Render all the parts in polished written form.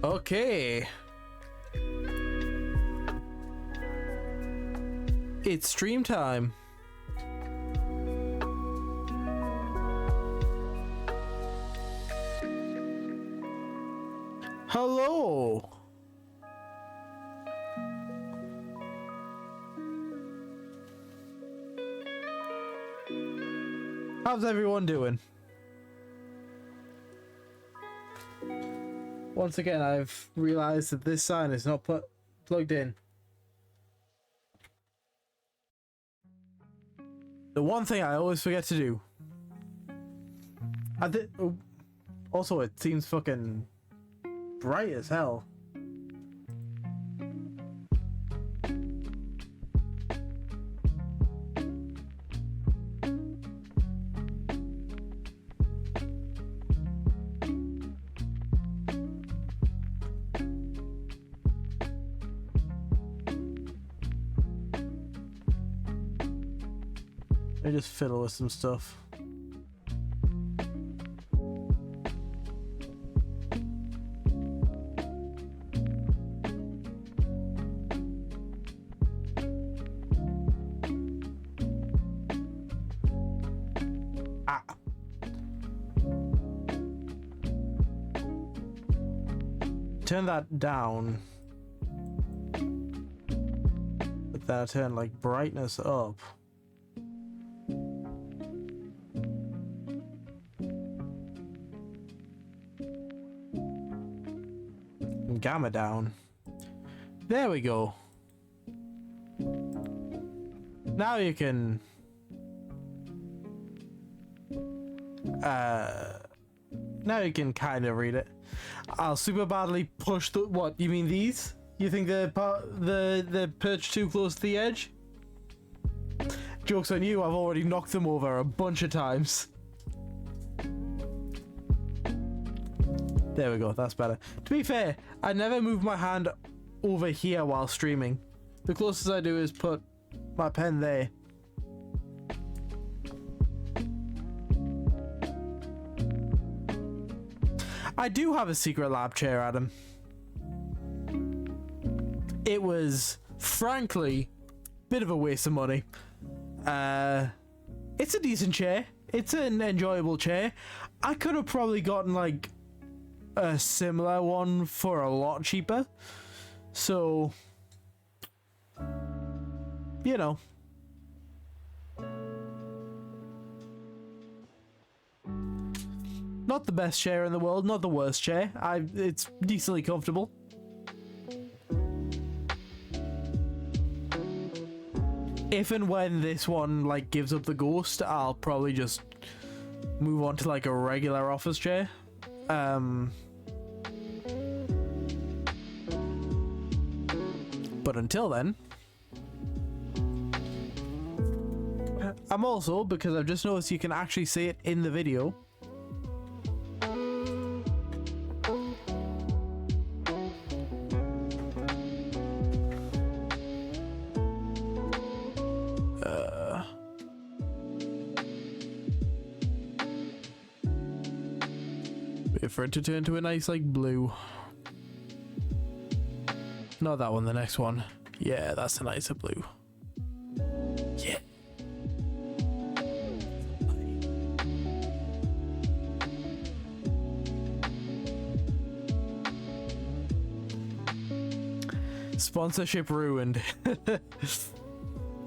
Okay. It's stream time. Hello. How's everyone doing? Once again, I've realized that this sign is not plugged in. The one thing I always forget to do. Also, it seems fucking bright as hell. I just fiddle with some stuff. Turn that down. But then I turn like brightness up. And gamma down. There we go. Now you can kind of read it. I'll super badly push the... What, you mean these? You think they're perched too close to the edge? Joke's on you, I've already knocked them over a bunch of times. There we go, that's better. To be fair, I never move my hand over here while streaming. The closest I do is put my pen there. I do have a secret lab chair, Adam. It was, frankly, a bit of a waste of money. It's a decent chair. It's an enjoyable chair. I could have probably gotten, like, a similar one for a lot cheaper. So, you know. Not the best chair in the world, not the worst chair. It's decently comfortable. If and when this one like gives up the ghost, I'll probably just move on to like a regular office chair. But until then, I'm also, because I've just noticed you can actually see it in the video, for it to turn to a nice like blue. Not that one, the next one. Yeah, that's a nicer blue. Yeah. Sponsorship ruined.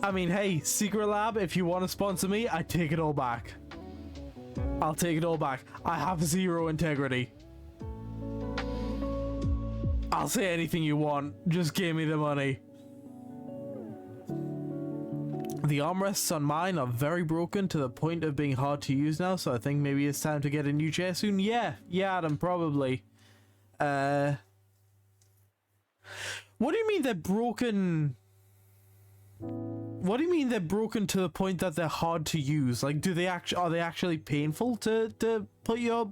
I mean, hey, Secret Lab, if you want to sponsor me, I take it all back. I'll take it all back. I have zero integrity. I'll say anything you want. Just give me the money. The armrests on mine are very broken to the point of being hard to use now, so I think maybe it's time to get a new chair soon. Yeah, Adam, probably. What do you mean they're broken? What do you mean they're broken to the point that they're hard to use? Like, are they actually painful to put your...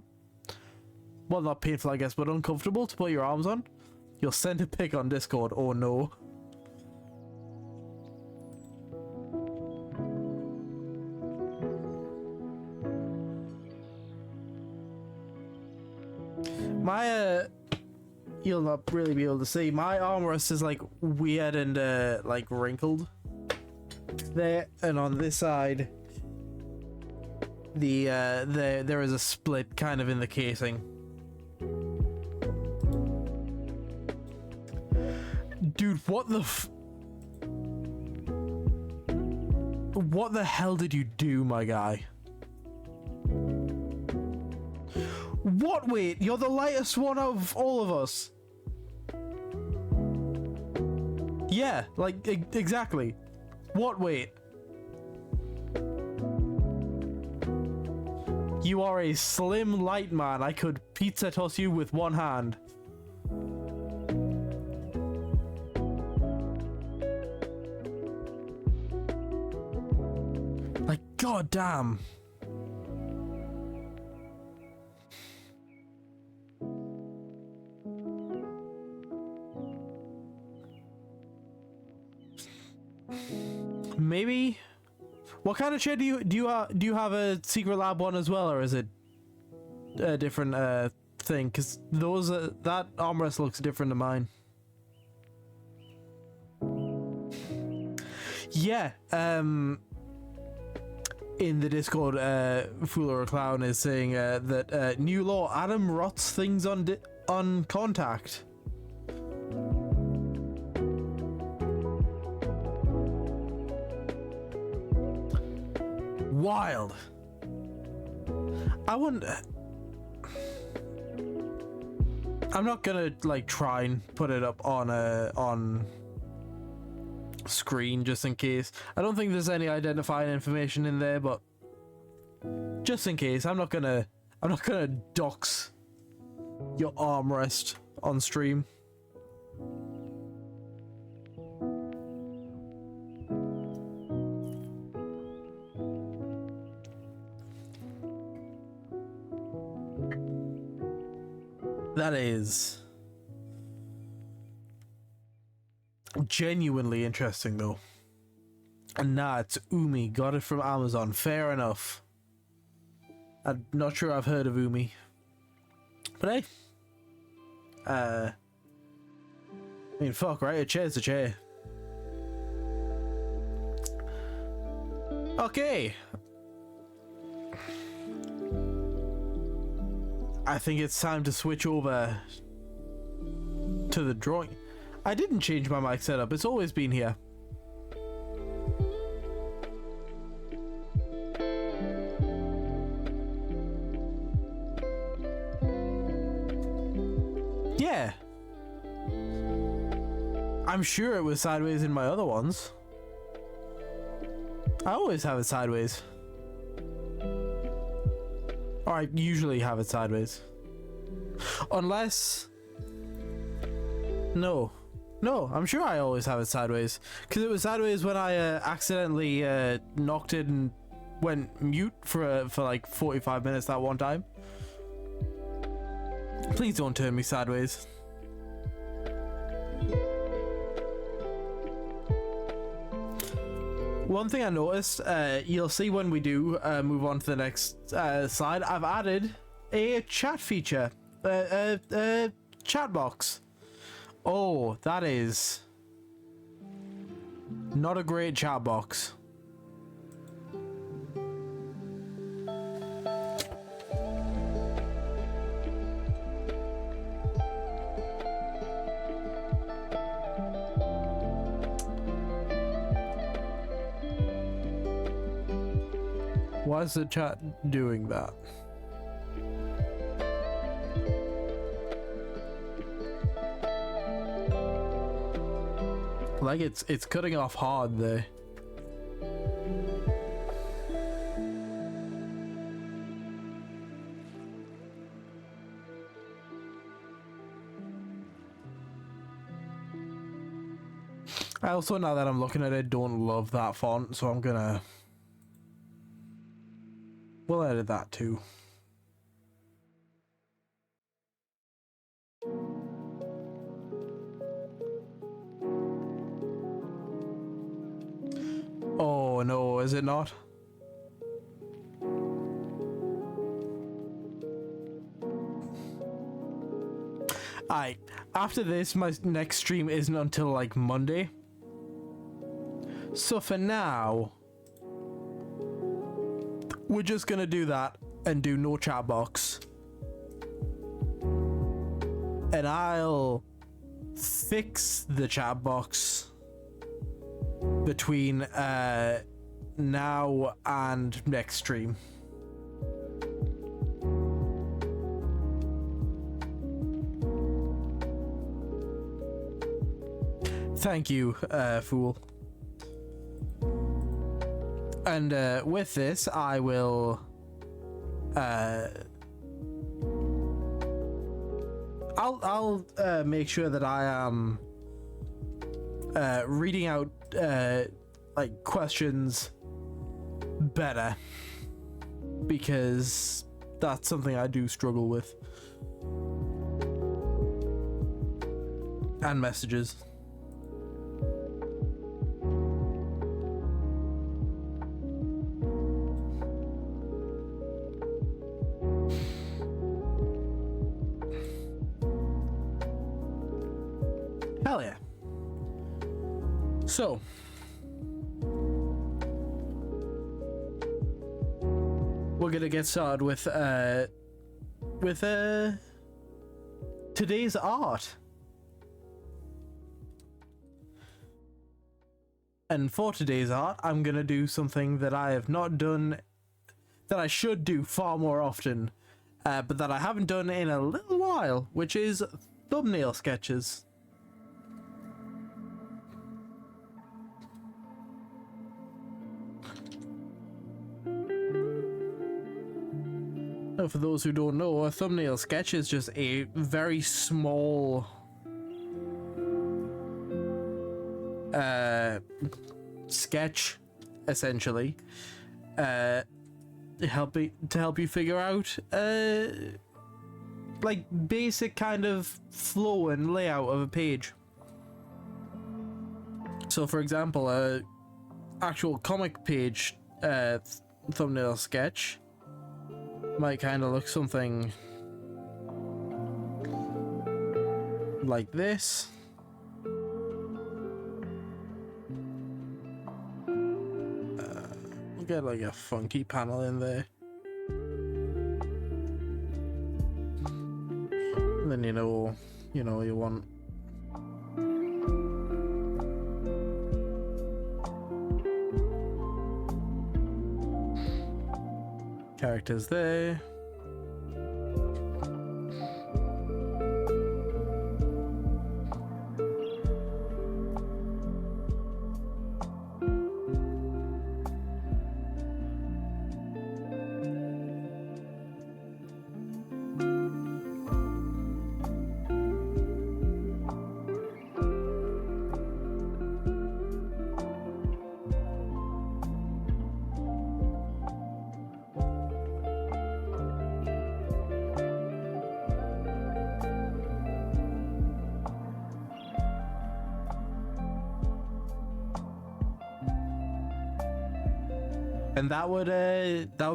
Well, not painful, I guess, but uncomfortable to put your arms on? You'll send a pic on Discord. Oh, no. you'll not really be able to see. My armrest is like weird and like wrinkled there, and on this side, there is a split kind of in the casing. Dude, what the hell did you do, my guy? What weight? You're the lightest one of all of us. Yeah, like, exactly. What weight? You are a slim, light man. I could pizza toss you with one hand. Like, goddamn. Maybe. What kind of chair do you have a secret lab one as well, or is it a different thing? Because those that armrest looks different to mine. Yeah. In the Discord, Fool or a Clown is saying that new law: Adam rots things on contact. Wild. I wouldn't. I'm not gonna like try and put it up on screen just in case. I don't think there's any identifying information in there, but just in case, I'm not gonna dox your armrest on stream. That is genuinely interesting, though. And nah, it's Umi. Got it from Amazon. Fair enough. I'm not sure I've heard of Umi. But hey. I mean, fuck, right? A chair's a chair. Okay. I think it's time to switch over to the drawing. I didn't change my mic setup. It's always been here. Yeah. I'm sure it was sideways in my other ones. I always have it sideways. Or I usually have it sideways. Unless... No, I'm sure I always have it sideways. Because it was sideways when I accidentally knocked it and went mute for like 45 minutes that one time. Please don't turn me sideways. One thing I noticed, you'll see when we do move on to the next slide, I've added a chat feature, a chat box. Oh, that is not a great chat box. Why is the chat doing that? Like it's cutting off hard there. I also, now that I'm looking at it, don't love that font, so I'm gonna... We'll edit that too. Oh no, is it not? After this, my next stream isn't until like Monday. So for now, we're just gonna do that and do no chat box. And I'll fix the chat box between now and next stream. Thank you, Fool. And with this, I will I'll make sure that I am reading out like questions better, because that's something I do struggle with. And messages. Hell yeah. So, we're gonna get started with today's art. And for today's art, I'm gonna do something that I have not done, that I should do far more often, but that I haven't done in a little while, which is thumbnail sketches. For those who don't know, a thumbnail sketch is just a very small sketch, essentially, to help you figure out like basic kind of flow and layout of a page. So for example, a actual comic page thumbnail sketch might kind of look something like this. We'll get like a funky panel in there. And then you want characters there. And that would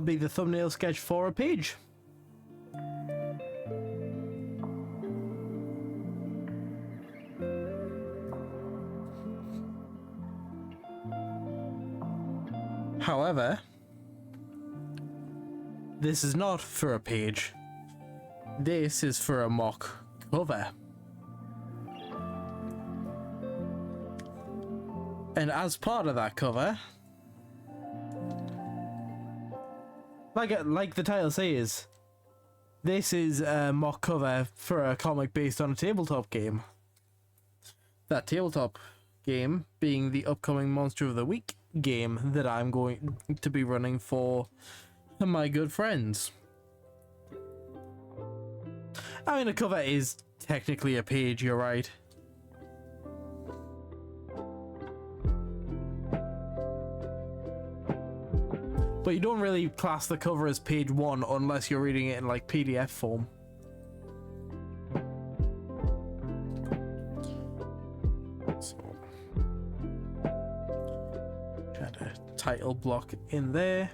be the thumbnail sketch for a page. However, this is not for a page. This is for a mock cover. And as part of that cover, like the title says, this is a mock cover for a comic based on a tabletop game. That tabletop game being the upcoming Monster of the Week game that I'm going to be running for my good friends. I mean, a cover is technically a page, you're right. But you don't really class the cover as page 1 unless you're reading it in like PDF form. So, got a title block in there.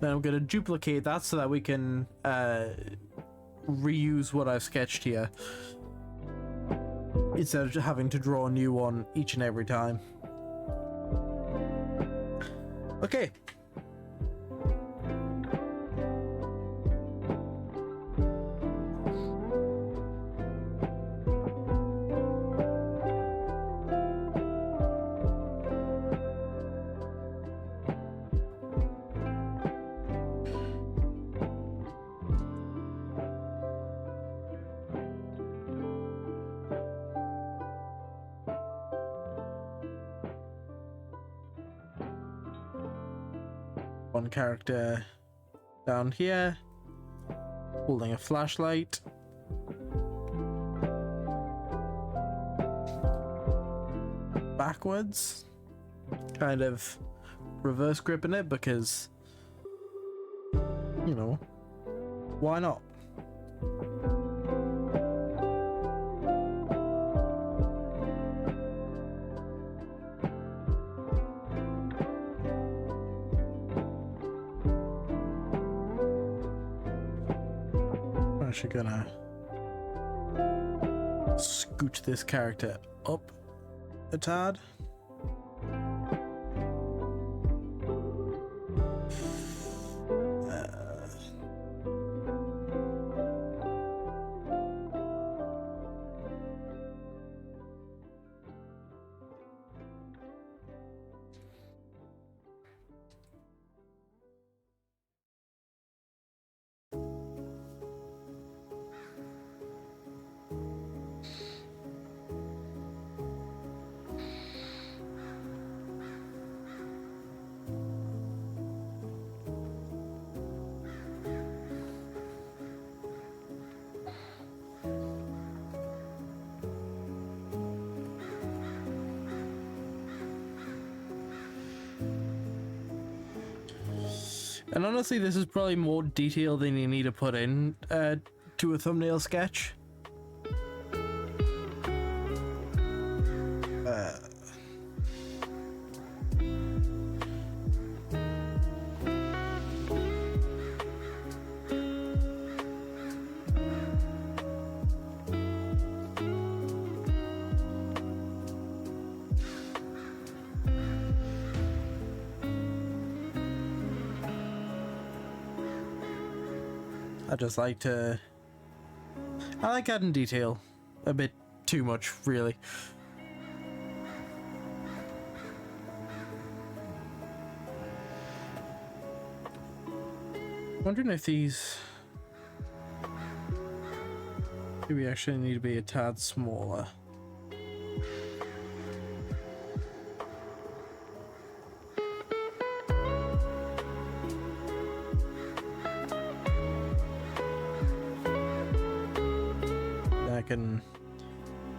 Then I'm going to duplicate that so that we can reuse what I've sketched here, instead of having to draw a new one each and every time. Okay. One character down here holding a flashlight. Backwards, kind of reverse gripping it because, you know, why not? Actually gonna scooch this character up a tad. And honestly, this is probably more detail than you need to put in to a thumbnail sketch. I like adding detail a bit too much, really. Wondering if these maybe actually need to be a tad smaller. Can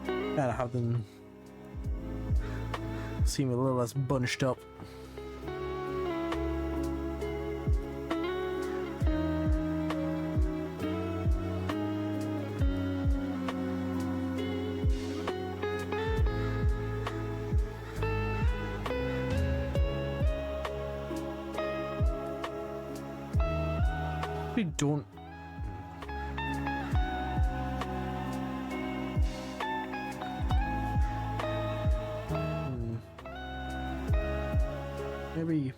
kind of have them seem a little less bunched up. We don't. Maybe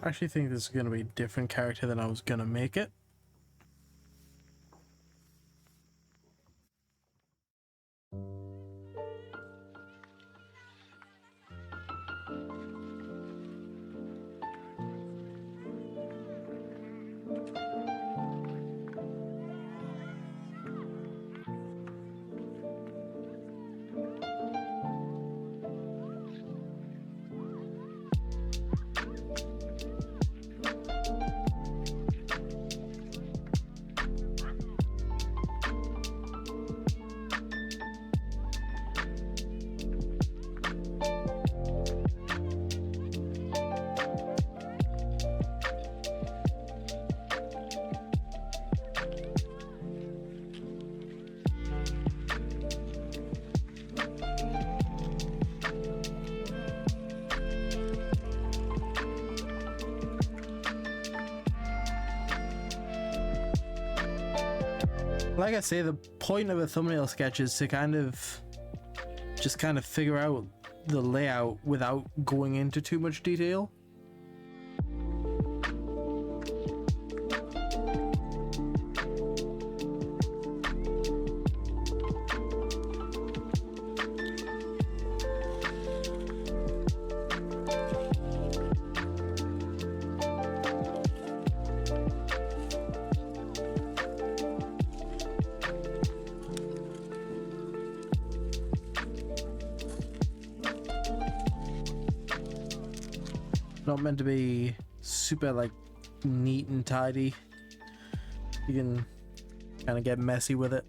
I actually think this is going to be a different character than I was going to make it. like I say, the point of a thumbnail sketch is to kind of figure out the layout without going into too much detail. Not meant to be super like neat and tidy. You can kind of get messy with it.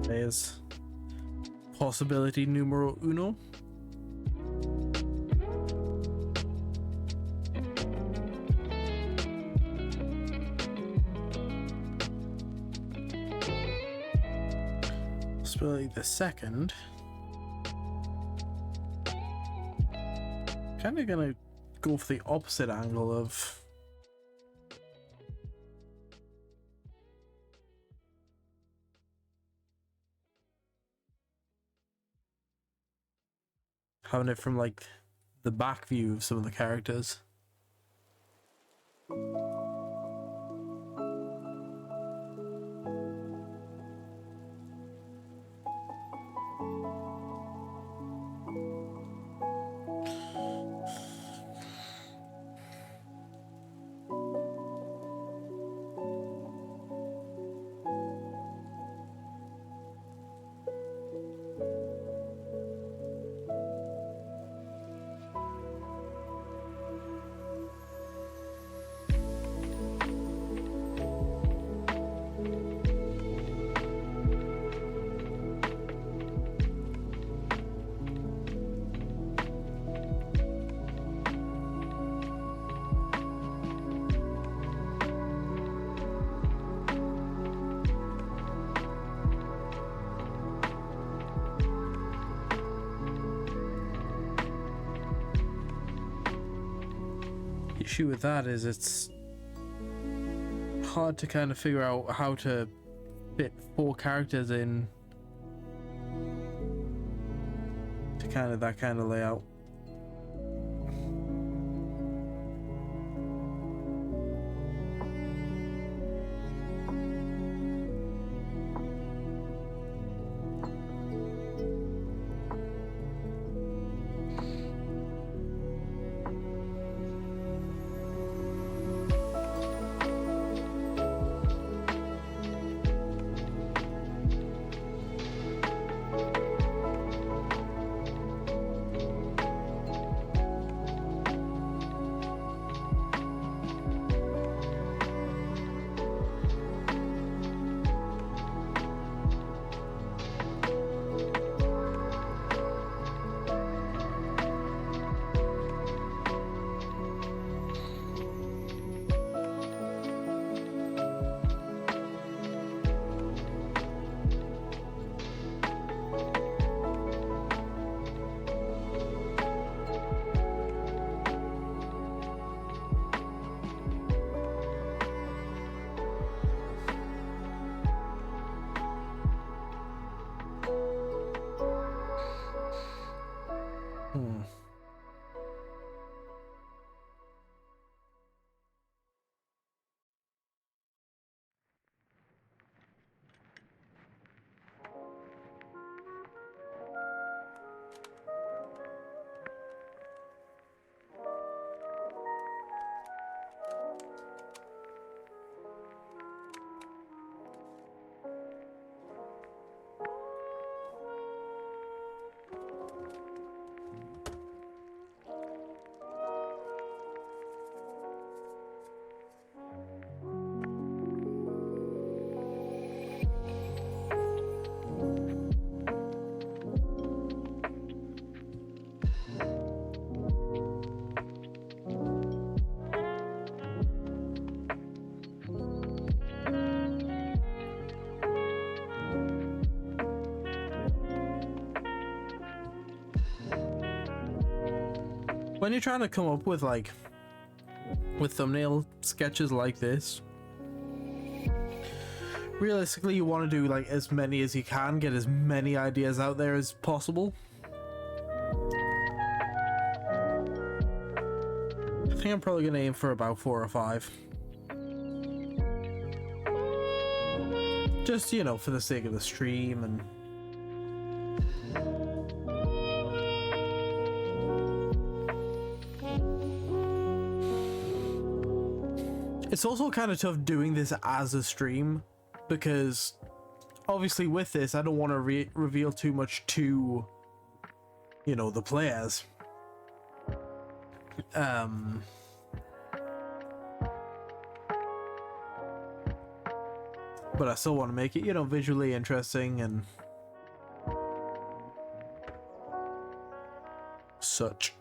There's possibility numero uno. Possibility the second. Kind of gonna go for the opposite angle of having it from like the back view of some of the characters. Issue with that is it's hard to kind of figure out how to fit 4 characters in to kind of that kind of layout. Hmm. When you're trying to come up with like with thumbnail sketches like this, realistically you want to do like as many as you can, get as many ideas out there as possible. I think I'm probably gonna aim for about 4 or 5. Just, you know, for the sake of the stream. And it's also kind of tough doing this as a stream, because obviously with this I don't want to reveal too much to, you know, the players. But I still want to make it, you know, visually interesting and such.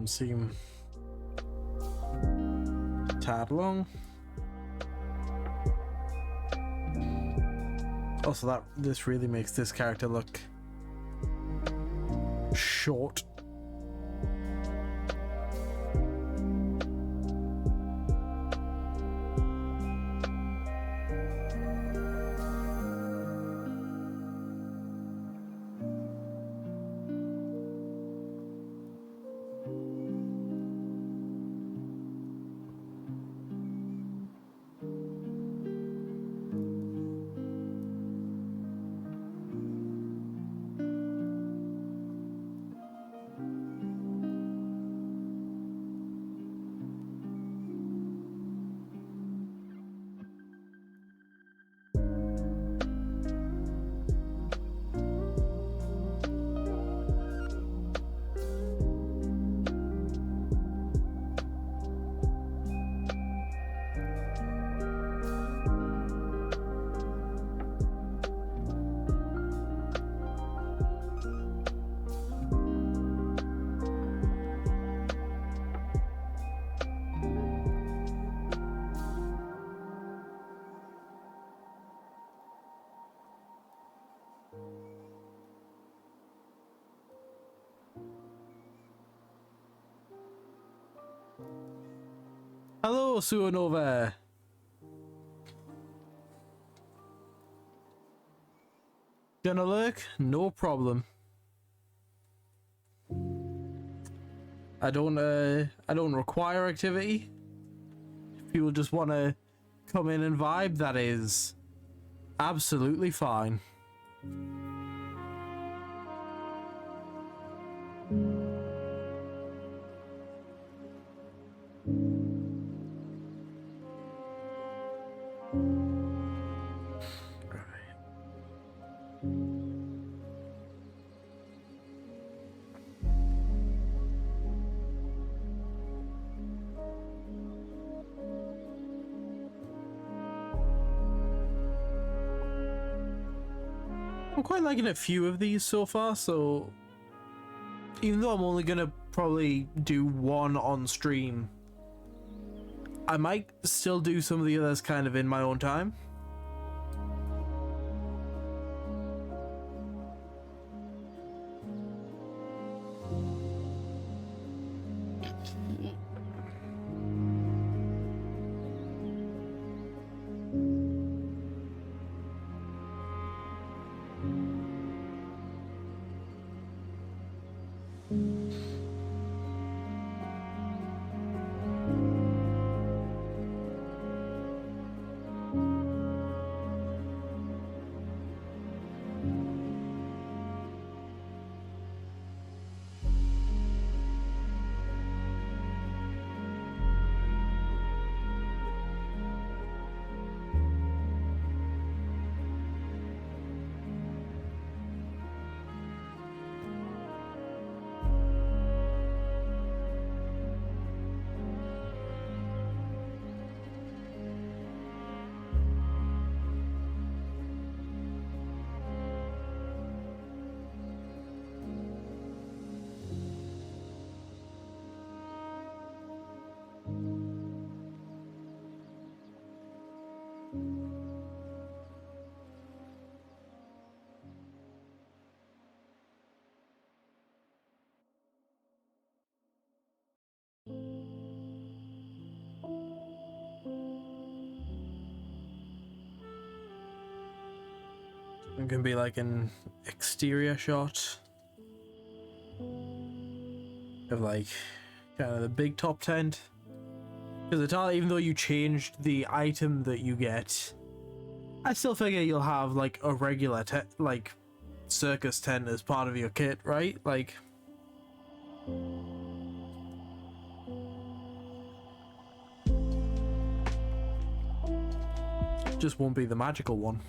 them seem a tad long. Also, this really makes this character look short. Hello, Suanova. Gonna lurk? No problem. I don't require activity. If people just want to come in and vibe, that is absolutely fine. I'm quite liking a few of these so far, so even though I'm only gonna probably do one on stream, I might still do some of the others kind of in my own time. It can be like an exterior shot of like kind of the big top tent, because it's all, even though you changed the item that you get, I still figure you'll have like a regular like circus tent as part of your kit, right? Like just won't be the magical one.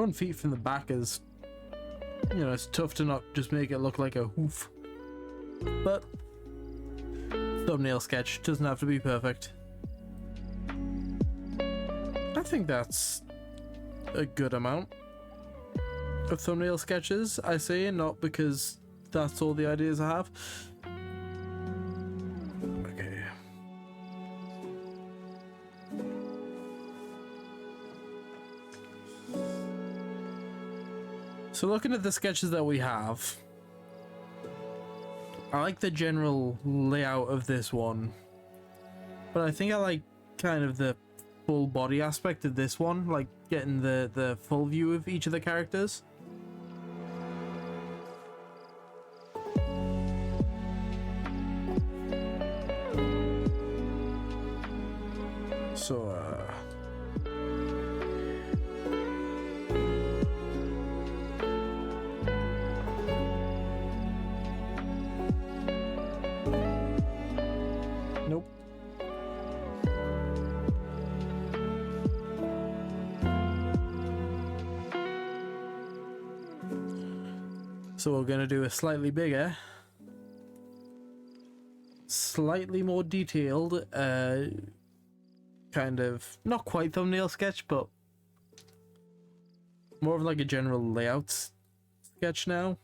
front feet from the back is, you know, it's tough to not just make it look like a hoof. But thumbnail sketch doesn't have to be perfect. I think that's a good amount of thumbnail sketches, I say, not because that's all the ideas I have. Okay. So looking at the sketches that we have, I like the general layout of this one, but I think I like kind of the full body aspect of this one, like getting the full view of each of the characters. So nope. So we're gonna do a slightly bigger, slightly more detailed, kind of, not quite thumbnail sketch, but more of like a general layout sketch now.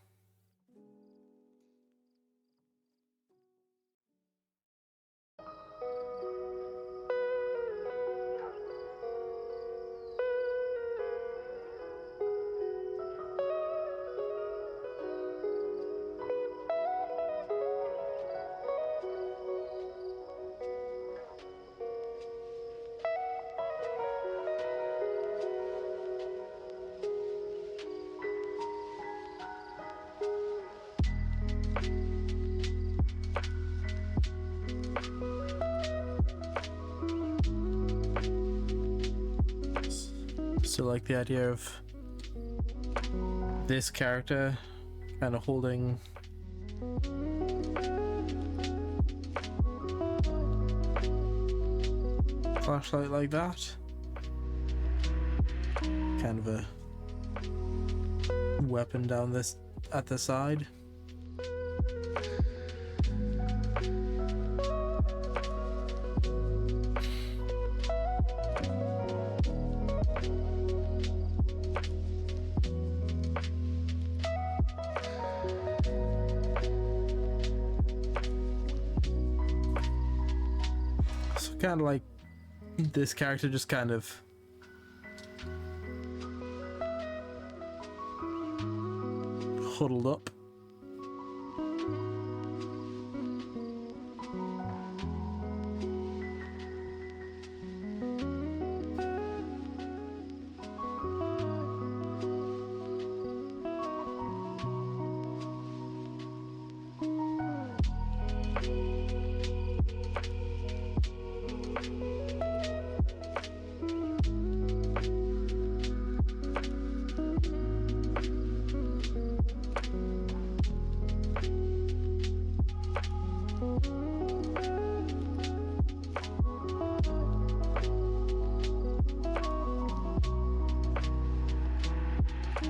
So like the idea of this character kind of holding flashlight like that, kind of a weapon down this at the side. Kind of like this character just kind of huddled up.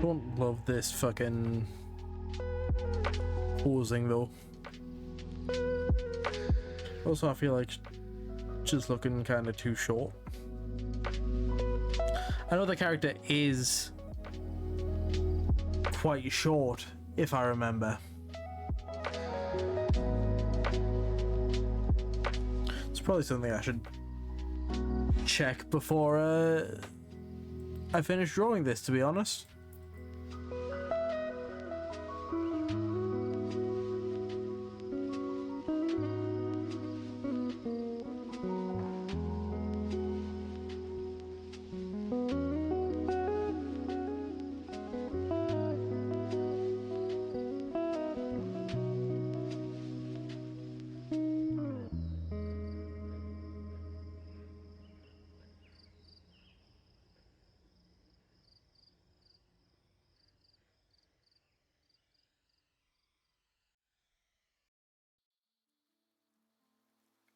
Don't love this fucking pausing though. Also, I feel like just looking kind of too short. I know the character is quite short, if I remember. It's probably something I should check before I finish drawing this, to be honest.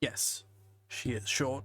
Yes, she is short.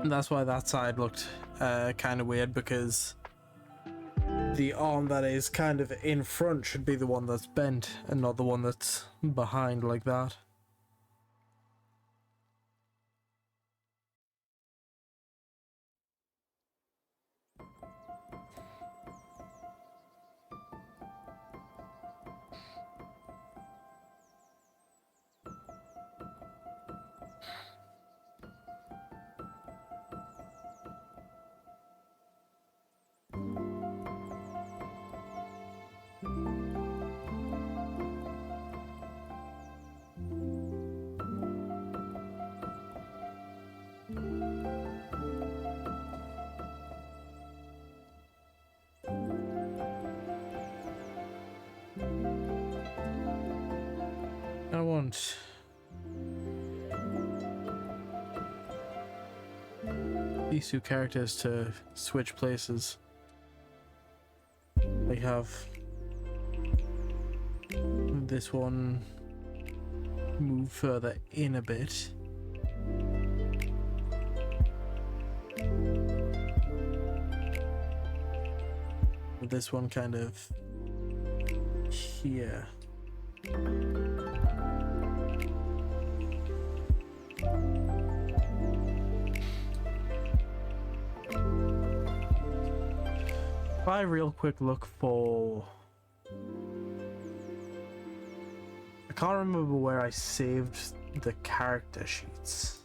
And that's why that side looked kind of weird, because the arm that is kind of in front should be the one that's bent and not the one that's behind like that. I want these two characters to switch places. They have this one move further in a bit. This one kind of here. Try a real quick look for... I can't remember where I saved the character sheets.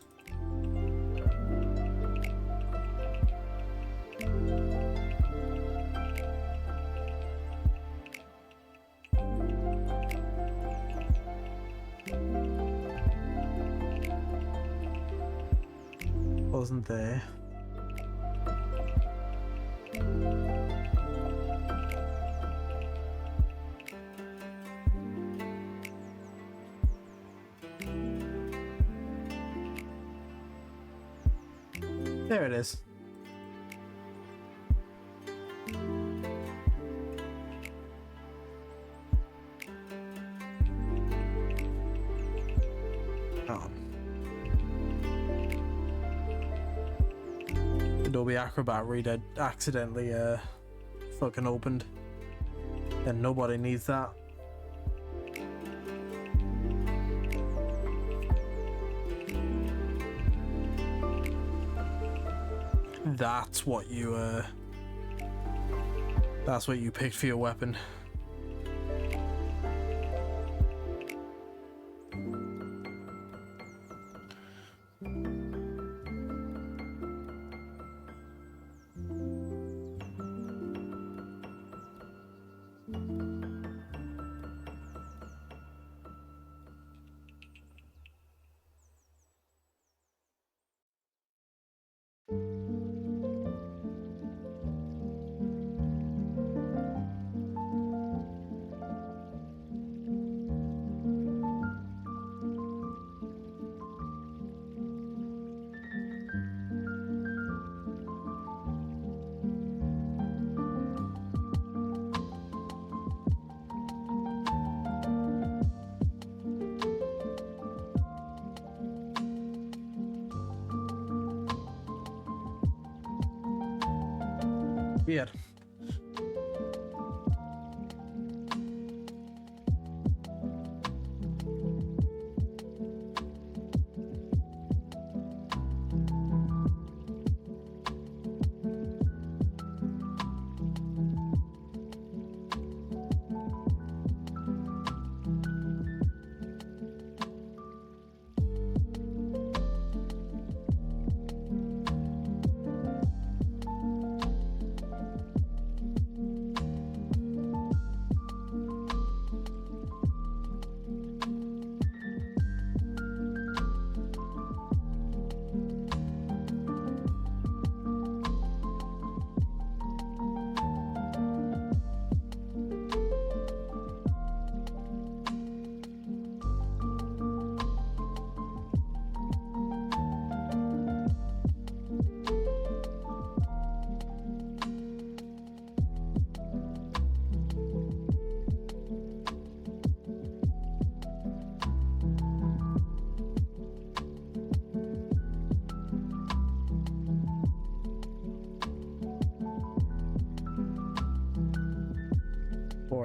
Wasn't there. There it is. Oh. Adobe Acrobat Reader accidentally fucking opened. And nobody needs that. That's what you picked for your weapon. Weird.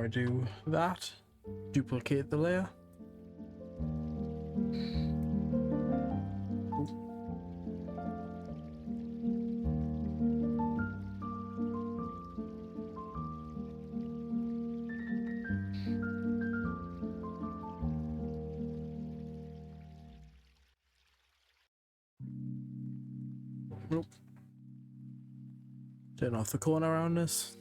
I do that, duplicate the layer. Nope. Turn off the corner roundness.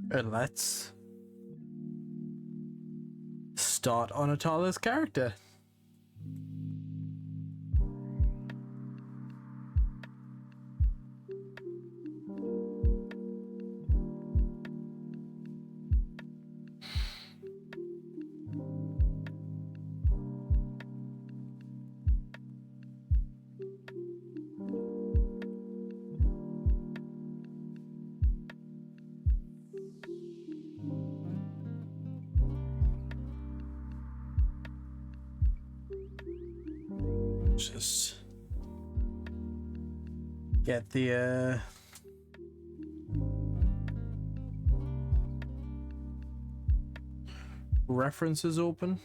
And let's start on Atala's character. Just get the references open.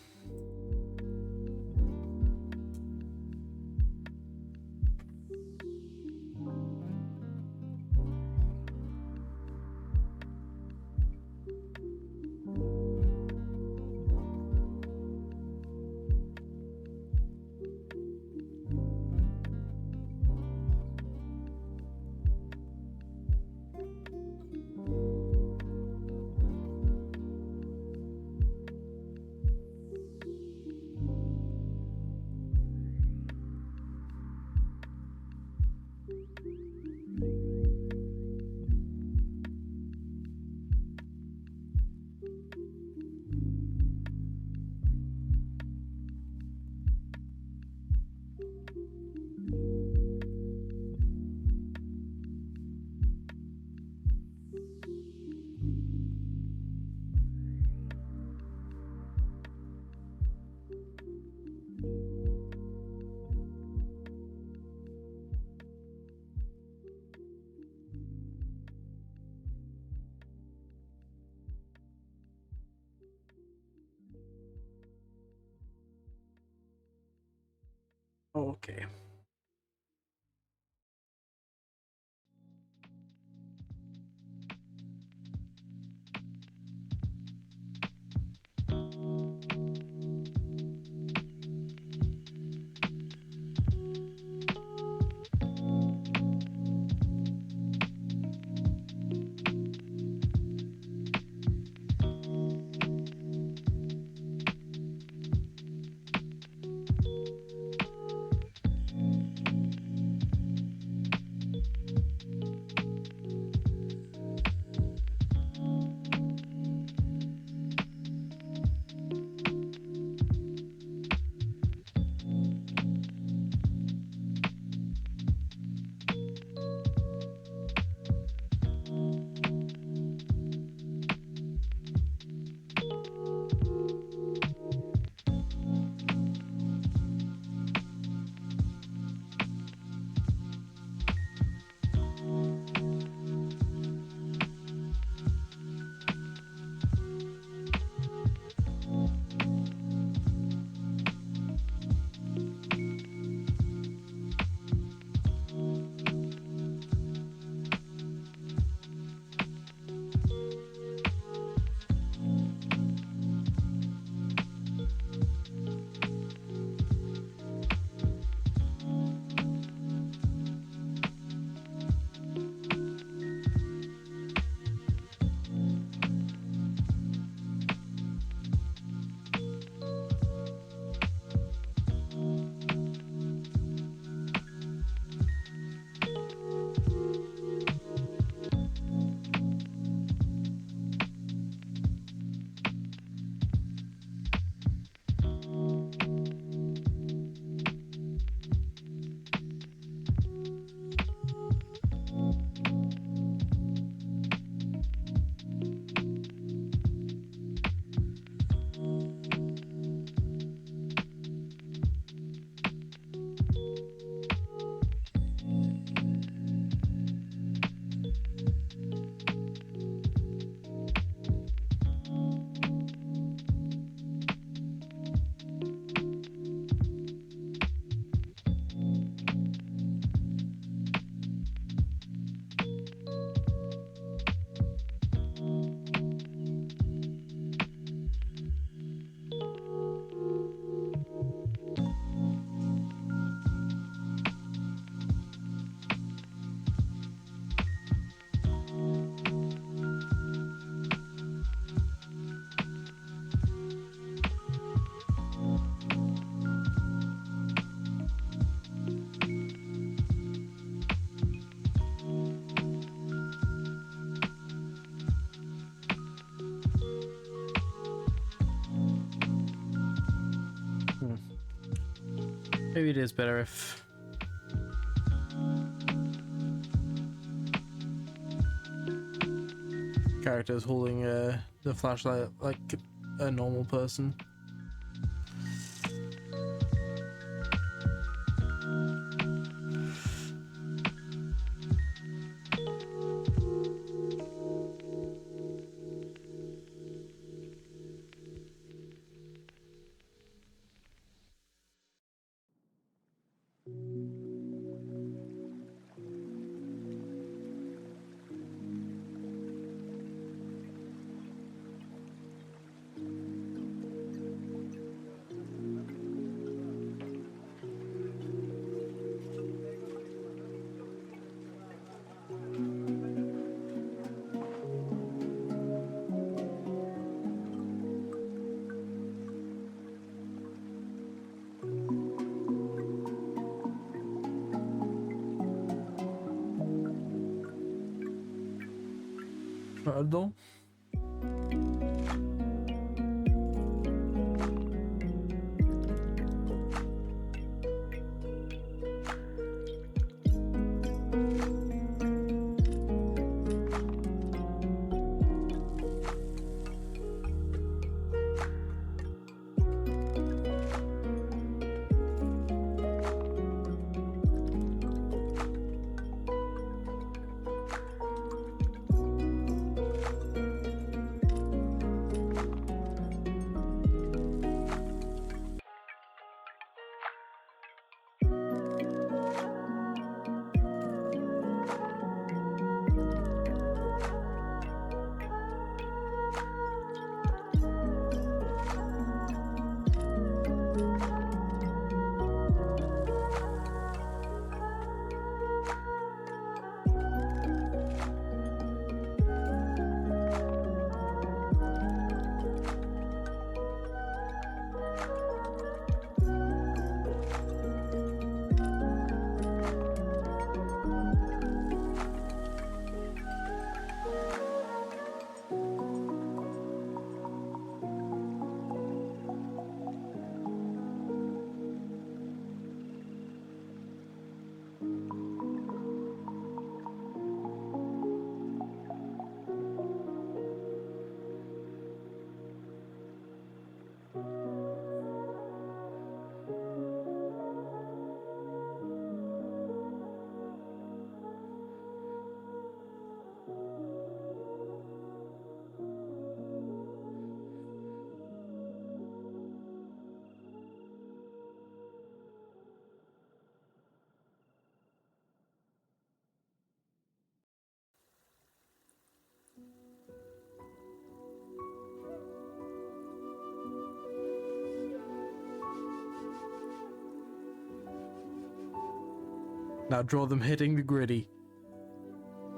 Okay. Maybe it is better if... characters holding the flashlight like a normal person. Pardon? Now draw them hitting the gritty.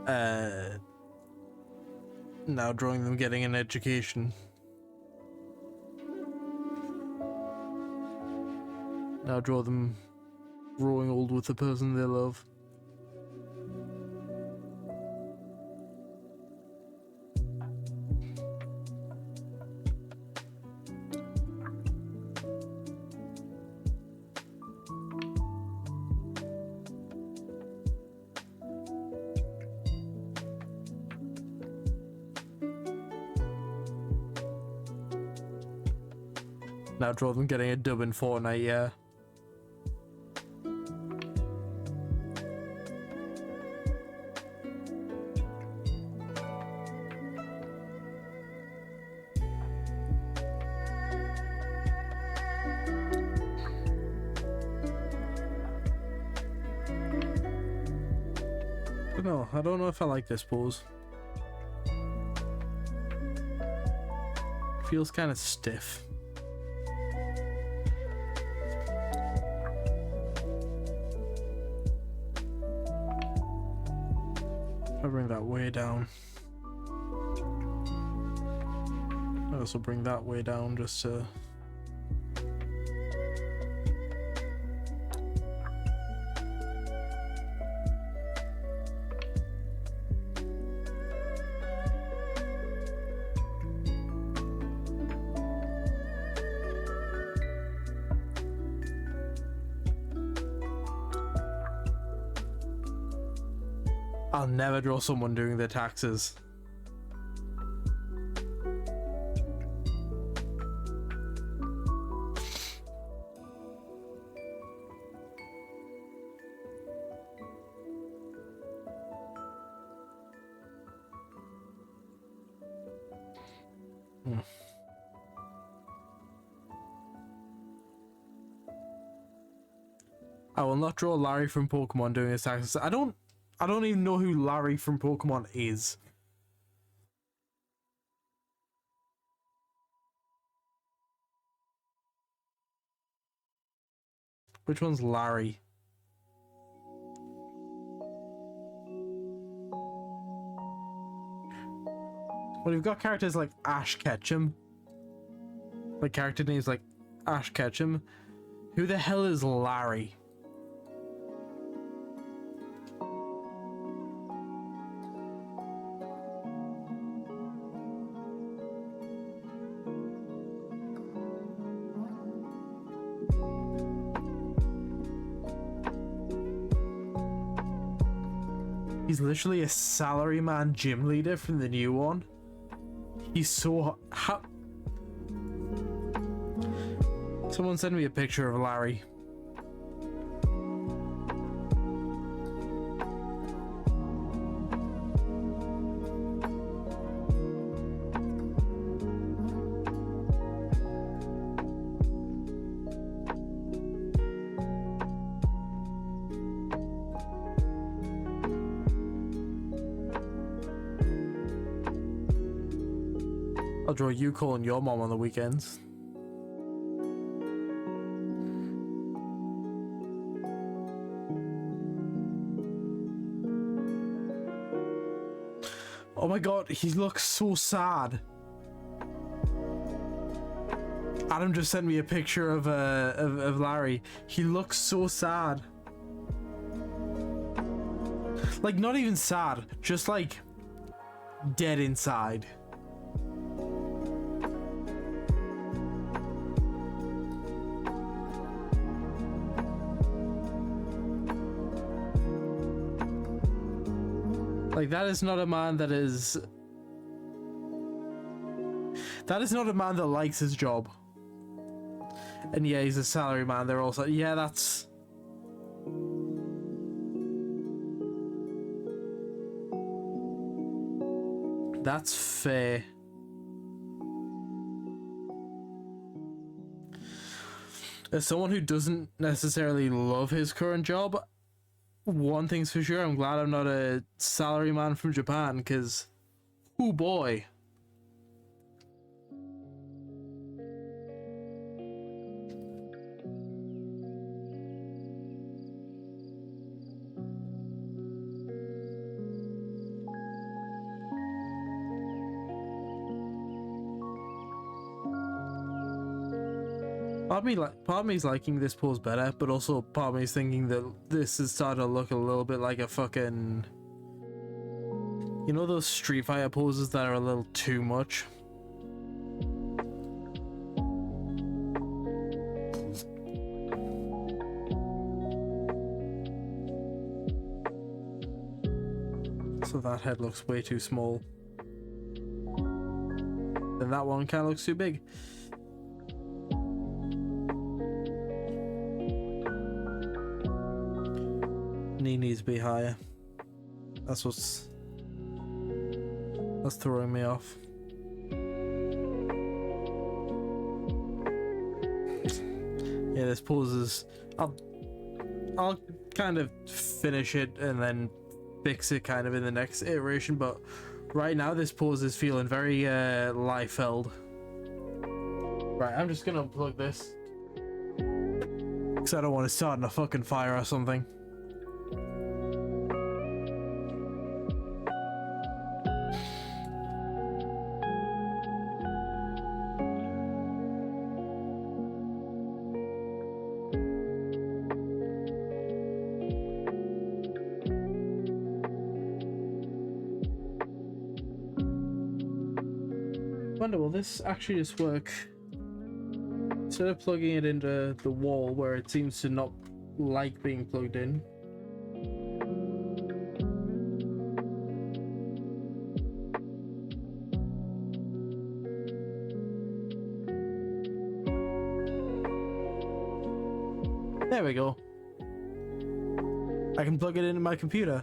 Now drawing them getting an education. Now draw them growing old with the person they love. Now draw them getting a dub in Fortnite, yeah. But no, I don't know if I like this pose. Feels kind of stiff. I'll bring that way down. I'll also bring that way down just to... I'll never draw someone doing their taxes. I will not draw Larry from Pokemon doing his taxes. I don't even know who Larry from Pokemon is. Which one's Larry? Well, you've got characters like Ash Ketchum. Like character names like Ash Ketchum. Who the hell is Larry? He's literally a salaryman gym leader from the new one. He's so Someone send me a picture of Larry. I'll draw you calling your mom on the weekends. Oh my god, he looks so sad. Adam just sent me a picture of Larry. He looks so sad. Like, not even sad, just like dead inside. Like, that is not a man that is... That is not a man that likes his job. And yeah, he's a salary man. They're also... Yeah, that's... That's fair. As someone who doesn't necessarily love his current job, one thing's for sure, I'm glad I'm not a salary man from Japan, because, oh boy. Part of me's liking this pose better, but also part of me's thinking that this is starting to look a little bit like a fucking... You know those Street Fighter poses that are a little too much? So that head looks way too small. Then that one kind of looks too big. Knee needs to be higher. That's throwing me off. Yeah, this pose is... I'll kind of finish it and then fix it kind of in the next iteration, but right now this pose is feeling very Liefeld. Right, I'm just gonna unplug this because I don't want to start in a fucking fire or something. Wonder, will this actually just work? Instead of plugging it into the wall where it seems to not like being plugged in. There we go. I can plug it into my computer.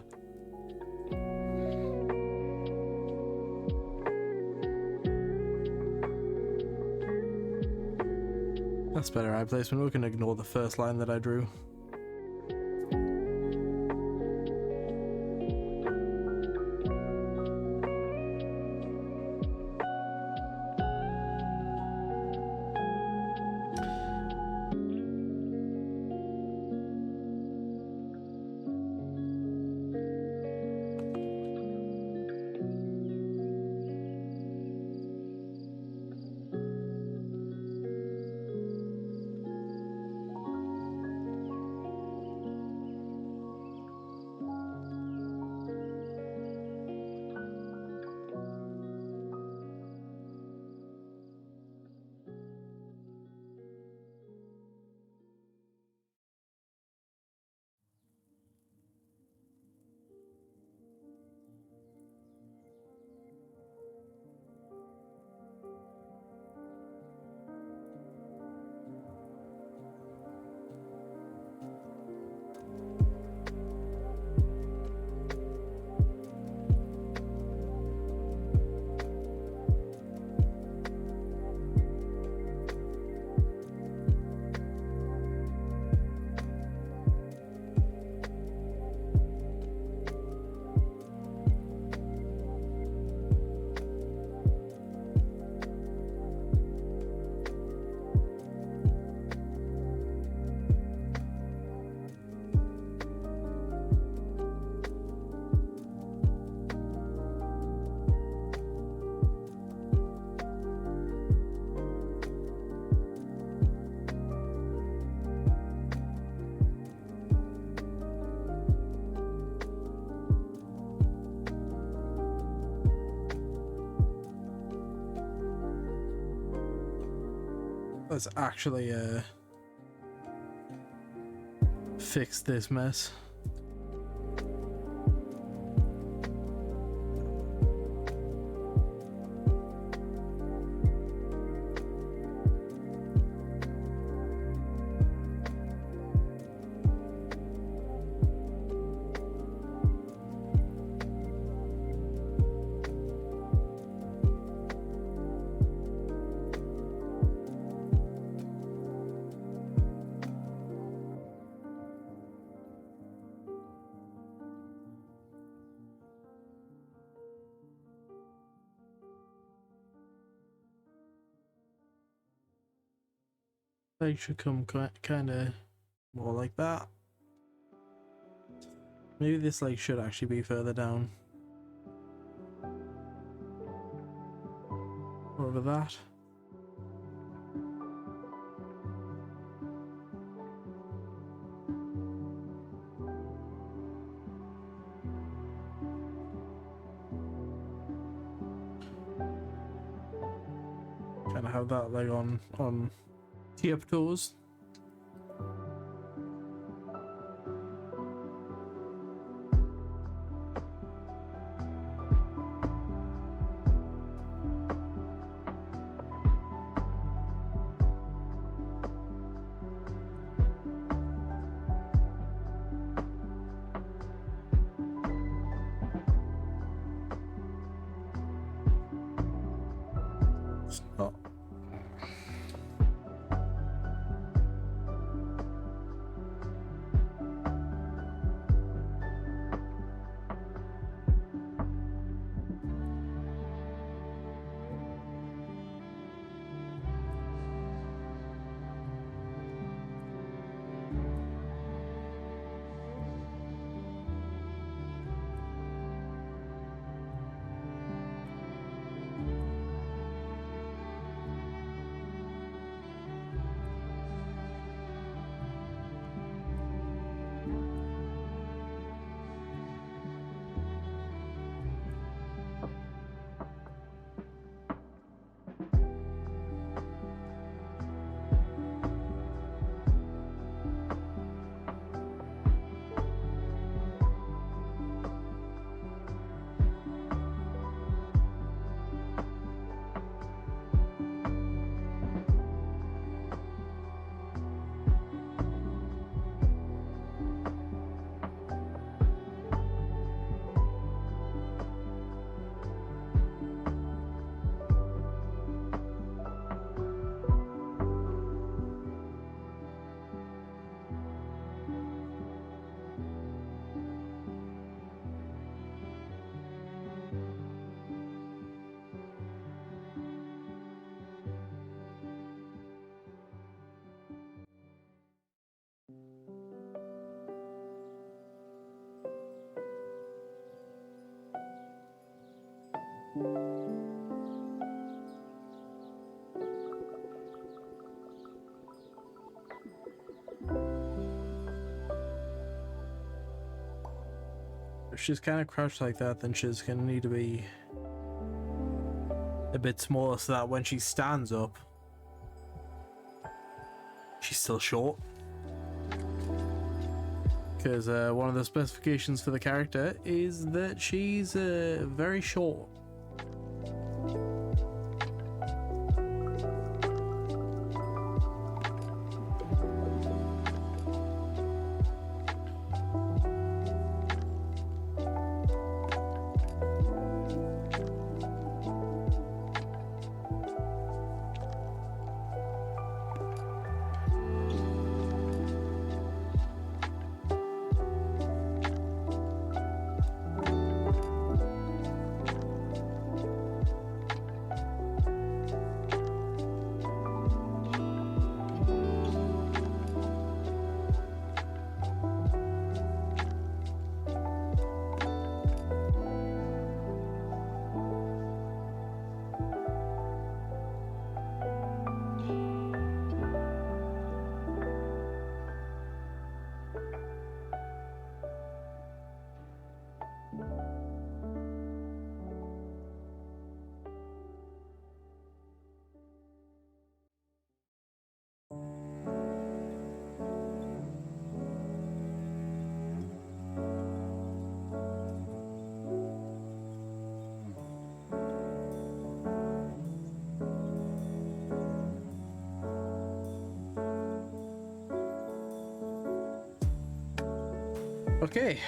That's better eye placement. We can ignore the first line that I drew. Let's actually fix this mess. They should come kind of more like that. Maybe this leg should actually be further down. Over that. Kind of have that leg on tip toes. Oh. If she's kind of crouched like that, then she's gonna need to be a bit smaller so that when she stands up, she's still short. Because one of the specifications for the character is that she's very short. Okay.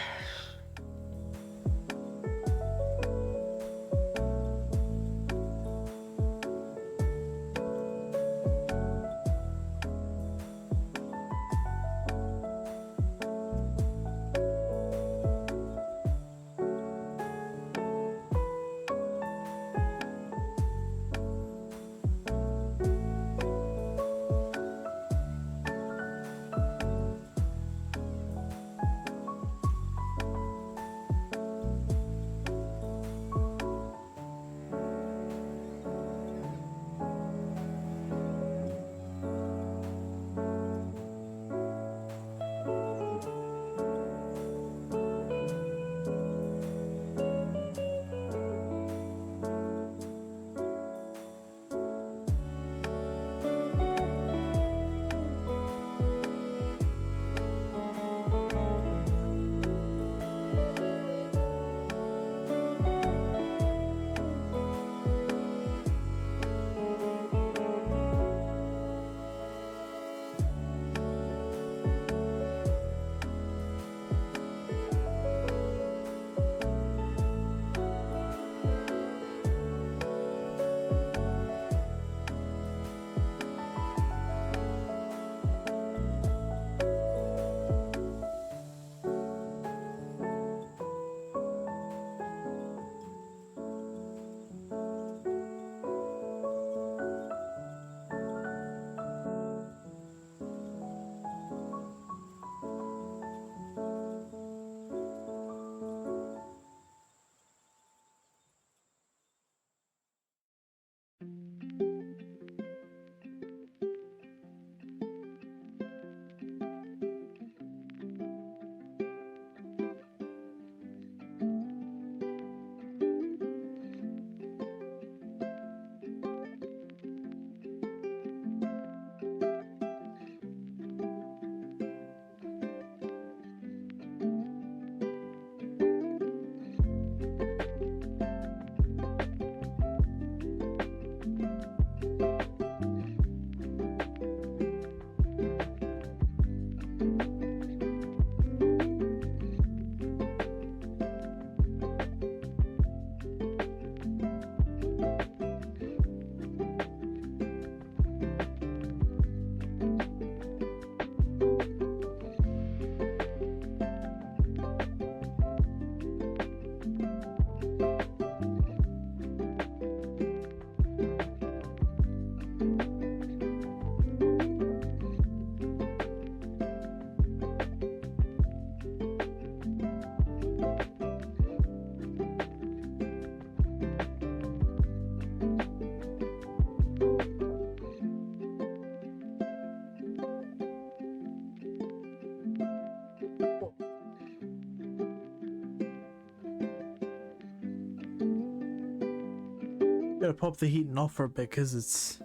Gotta pop the heating off for a bit because it's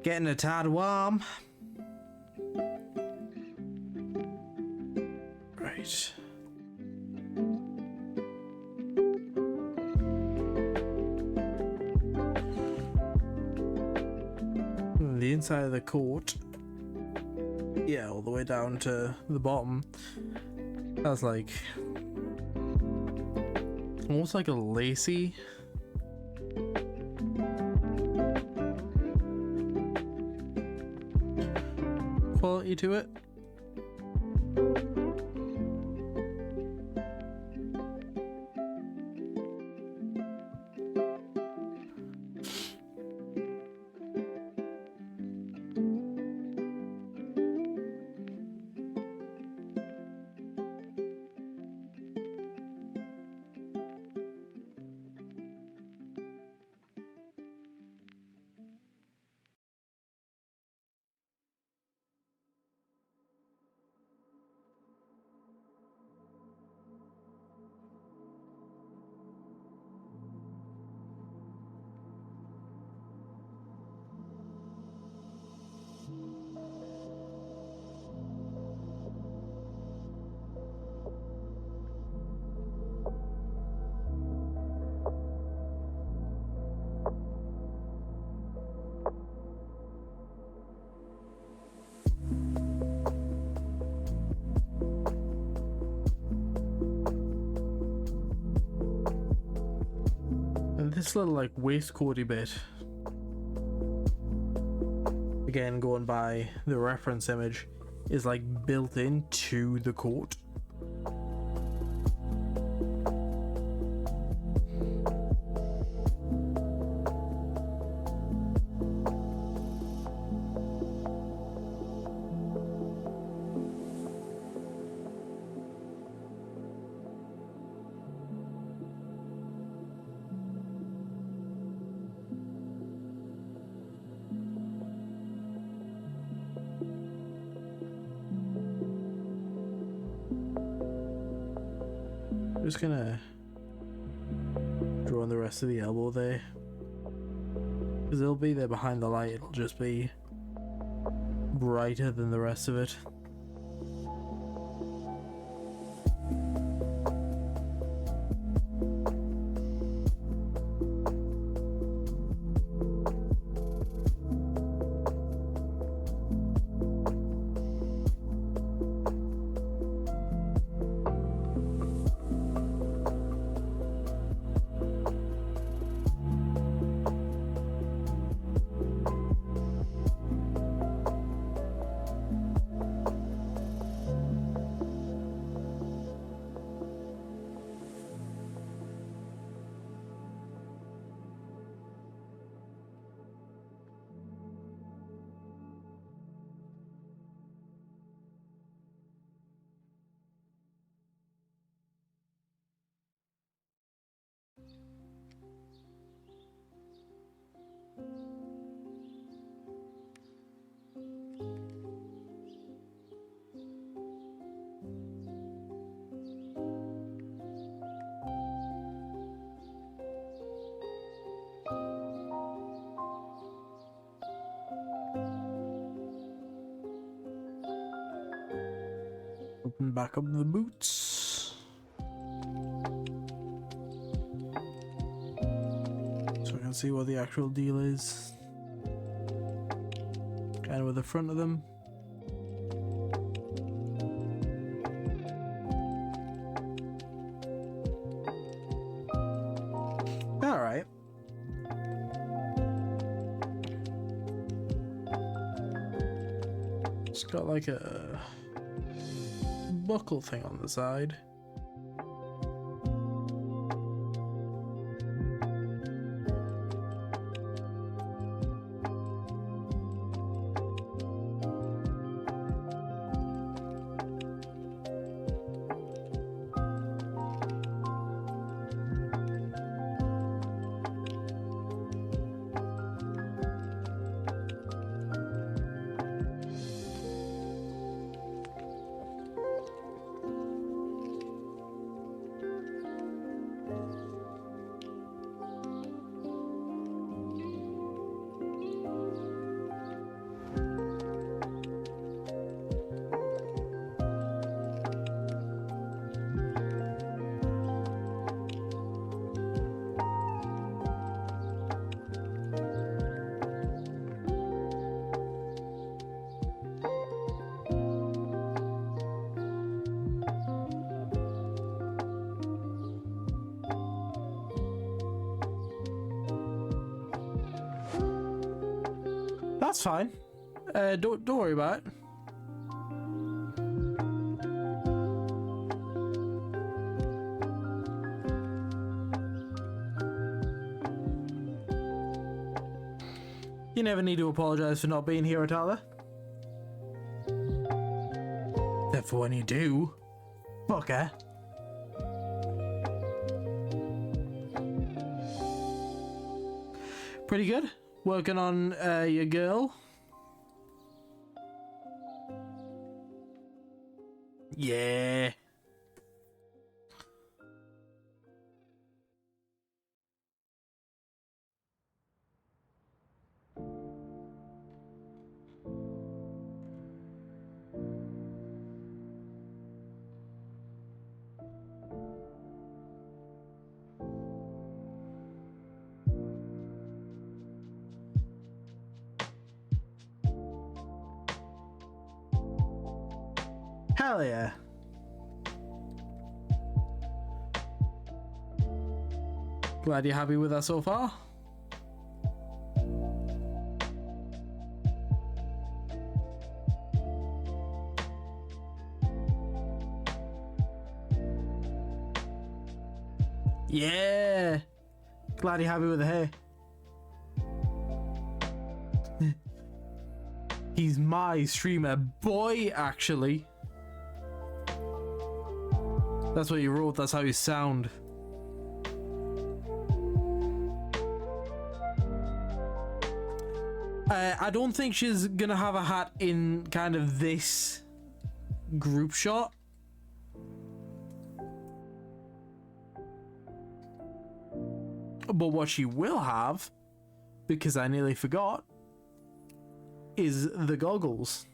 getting a tad warm. Right. The inside of the coat, yeah, all the way down to the bottom, that's like almost like a lacy quality to it. And this little like waistcoaty bit, again going by the reference image, is like built into the coat. I'm just gonna draw on the rest of the elbow there, because it'll be there behind the light. It'll just be brighter than the rest of it. Open back up the boots. So I can see what the actual deal is. Kind of with the front of them. Alright. It's got like a buckle thing on the side. That's fine. Don't worry about it. You never need to apologize for not being here, Atala. Except for when you do. Fucker. Pretty good. Working on your girl. Yeah. Hell yeah. Glad you're happy with us so far. Yeah. Glad you're happy with the hair. He's my streamer boy, actually. That's what you wrote, that's how you sound. I don't think she's gonna have a hat in kind of this group shot. But what she will have, because I nearly forgot, is the goggles.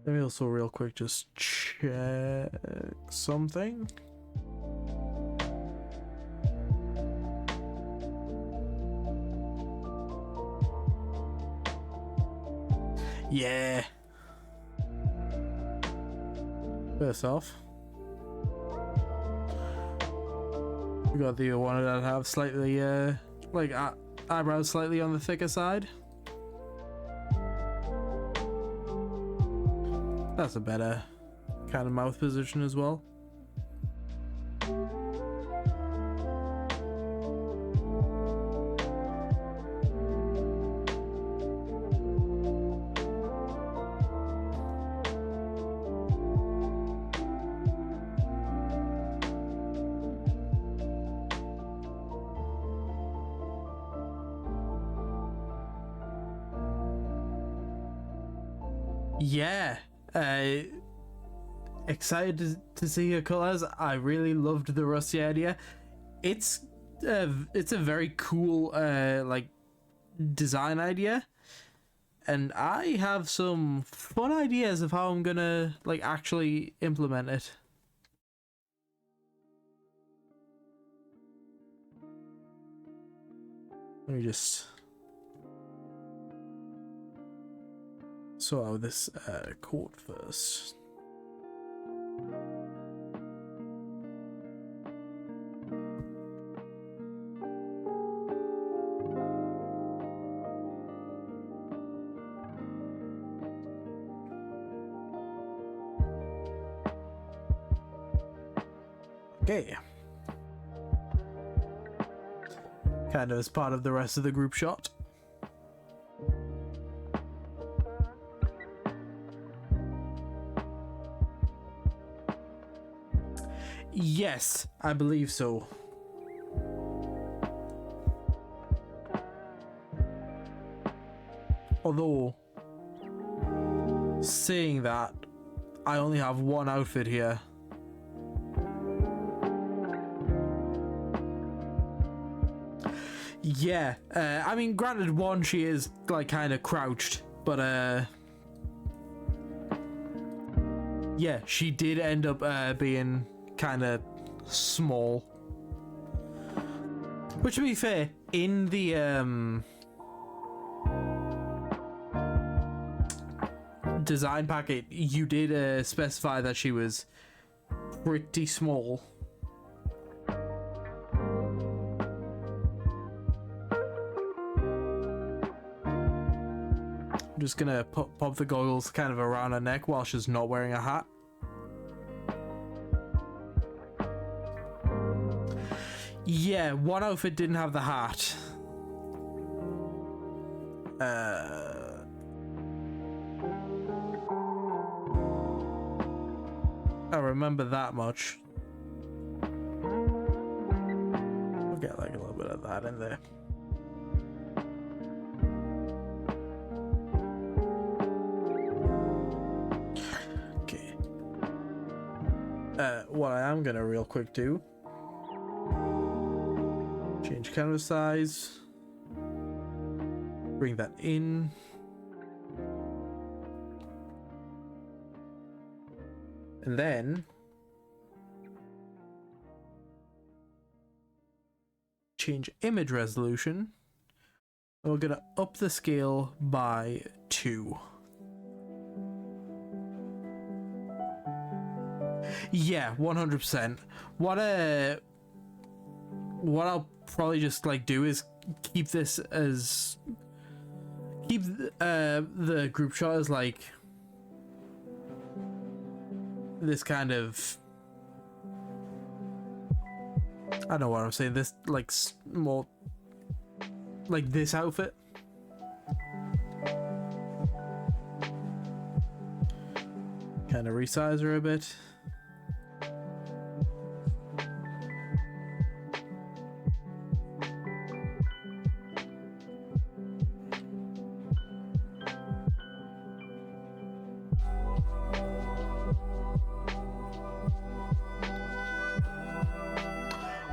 Let me also real quick just check something. Yeah. First off, we got the one that have slightly like eyebrows slightly on the thicker side. That's a better kind of mouth position as well. Yeah. Excited to see her colors. I really loved the rusty idea. It's a very cool like design idea, and I have some fun ideas of how I'm gonna like actually implement it. Let me just sort out this coat first. Okay. Kind of as part of the rest of the group shot. Yes, I believe so. Although, saying that, I only have one outfit here. Yeah, I mean, granted, one, she is like kind of crouched, but yeah, she did end up being kind of small. Which, to be fair, in the design packet, you did specify that she was pretty small. I'm just gonna pop the goggles kind of around her neck while she's not wearing a hat. Yeah, one outfit didn't have the hat. I remember that much. I'll get like a little bit of that in there. Okay. What I am gonna real quick do. Change canvas size. Bring that in. And then change image resolution. We're gonna up the scale by 2. Yeah, 100%. What I'll probably just like do is keep this as the group shot as like this kind of, I don't know what I'm saying, this like more like this outfit. Kind of resize her a bit.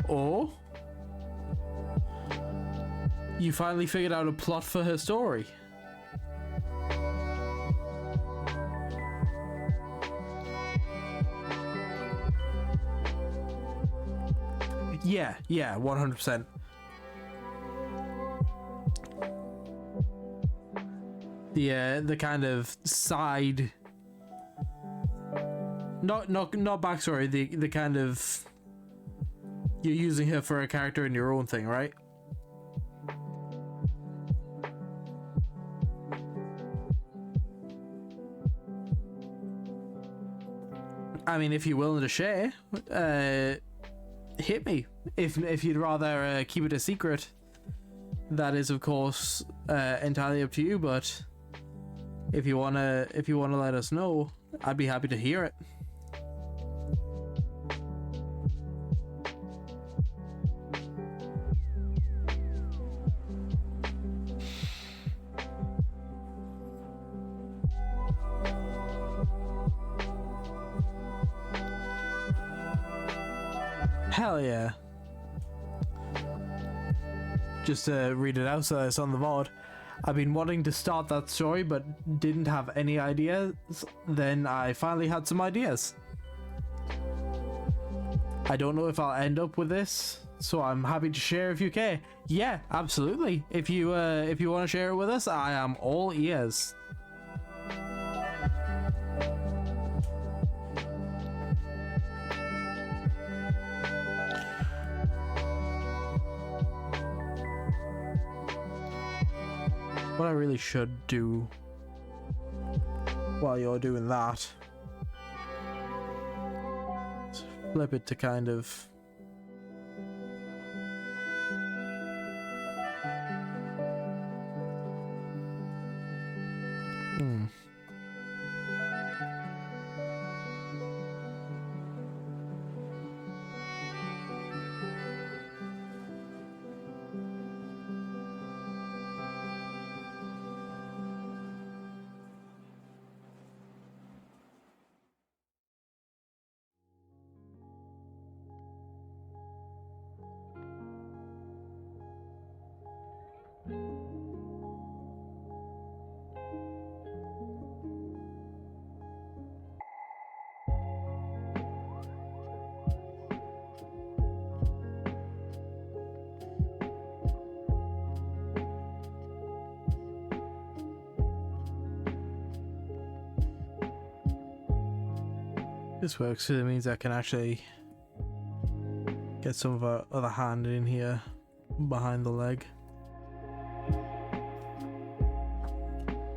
Or you finally figured out a plot for her story. Yeah, 100%. The kind of side, not backstory, the kind of, you're using her for a character in your own thing, right? I mean, if you're willing to share, hit me. If you'd rather keep it a secret, that is of course entirely up to you. But if you wanna let us know, I'd be happy to hear it. Hell yeah. Just to read it out so that it's on the VOD. I've been wanting to start that story but didn't have any ideas. Then I finally had some ideas. I don't know if I'll end up with this, so I'm happy to share if you care. Yeah, absolutely. If you want to share it with us, I am all ears. What I really should do while you're doing that is flip it to kind of This works because it means I can actually get some of our other hand in here behind the leg.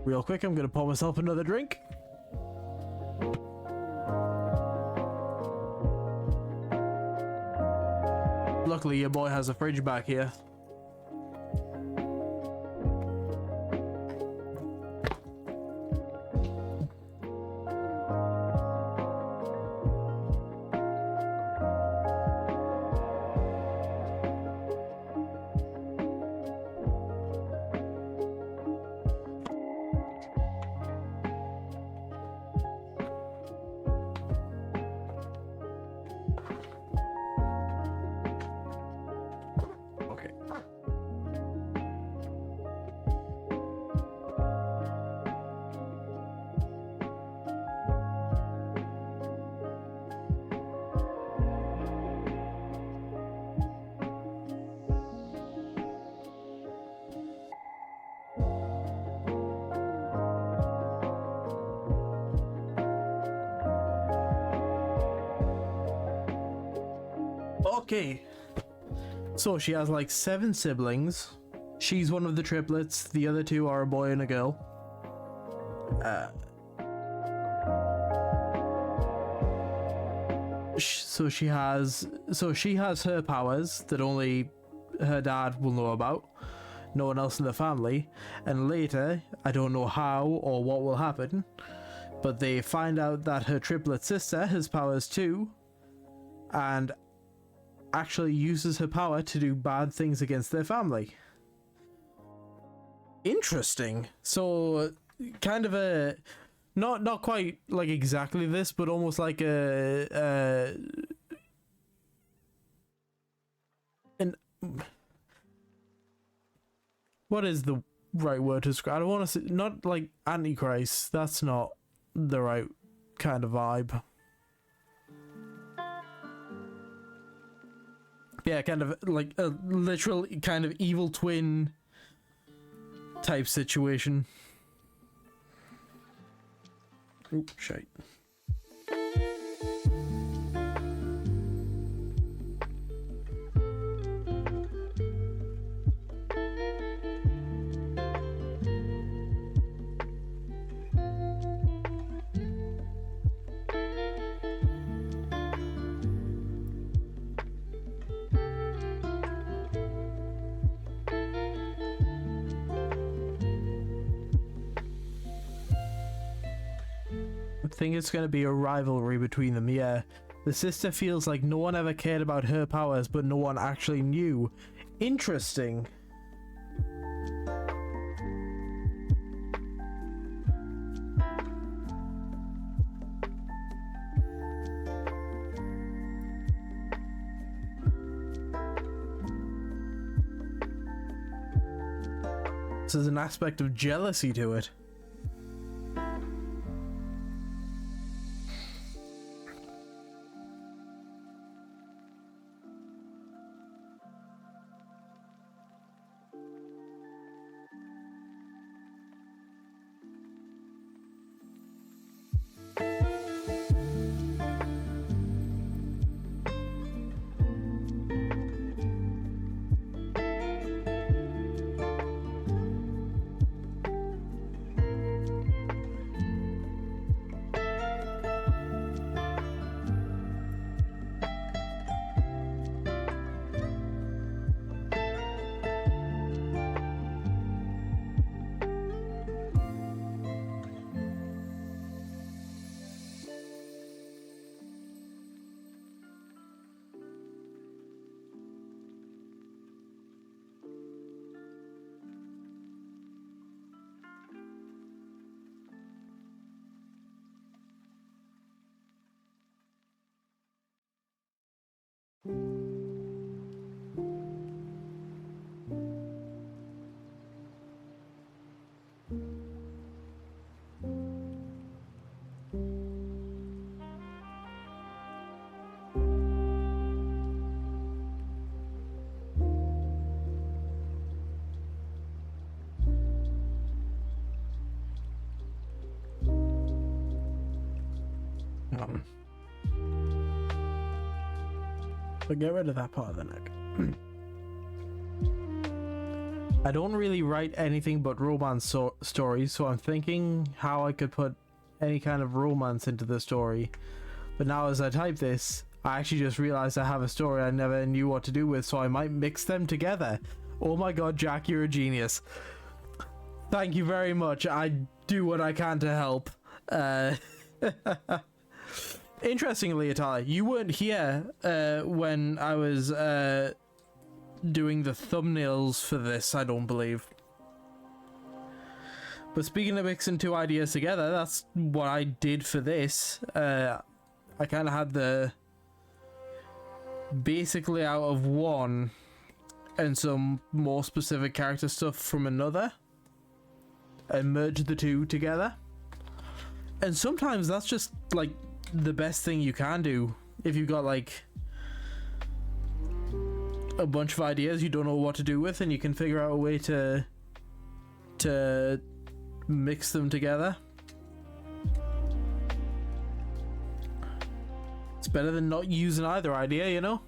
Real quick, I'm gonna pour myself another drink. Luckily, your boy has a fridge back here. Okay, so she has like 7 siblings. She's one of the triplets. The other 2 are a boy and a girl. So she has her powers that only her dad will know about. No one else in the family. And later, I don't know how or what will happen, but they find out that her triplet sister has powers too, and actually uses her power to do bad things against their family. Interesting. So kind of a not quite like exactly this, but almost like what is the right word to describe? I don't want to say, not like Antichrist. That's not the right kind of vibe. Yeah, kind of like a literal kind of evil twin type situation. Oop, shite. I think it's going to be a rivalry between them, yeah. The sister feels like no one ever cared about her powers, but no one actually knew. Interesting. So there's an aspect of jealousy to it. But get rid of that part of the neck. I don't really write anything but romance stories, so I'm thinking how I could put any kind of romance into the story. But now as I type this, I actually just realized I have a story I never knew what to do with, so I might mix them together. Oh my god, Jack, you're a genius. Thank you very much. I do what I can to help. Interestingly, Atala, you weren't here when I was doing the thumbnails for this, I don't believe. But speaking of mixing two ideas together, that's what I did for this. I kind of had the basically out of one and some more specific character stuff from another and merged the two together. And sometimes that's just like the best thing you can do if you've got like a bunch of ideas you don't know what to do with, and you can figure out a way to mix them together. It's better than not using either idea, you know?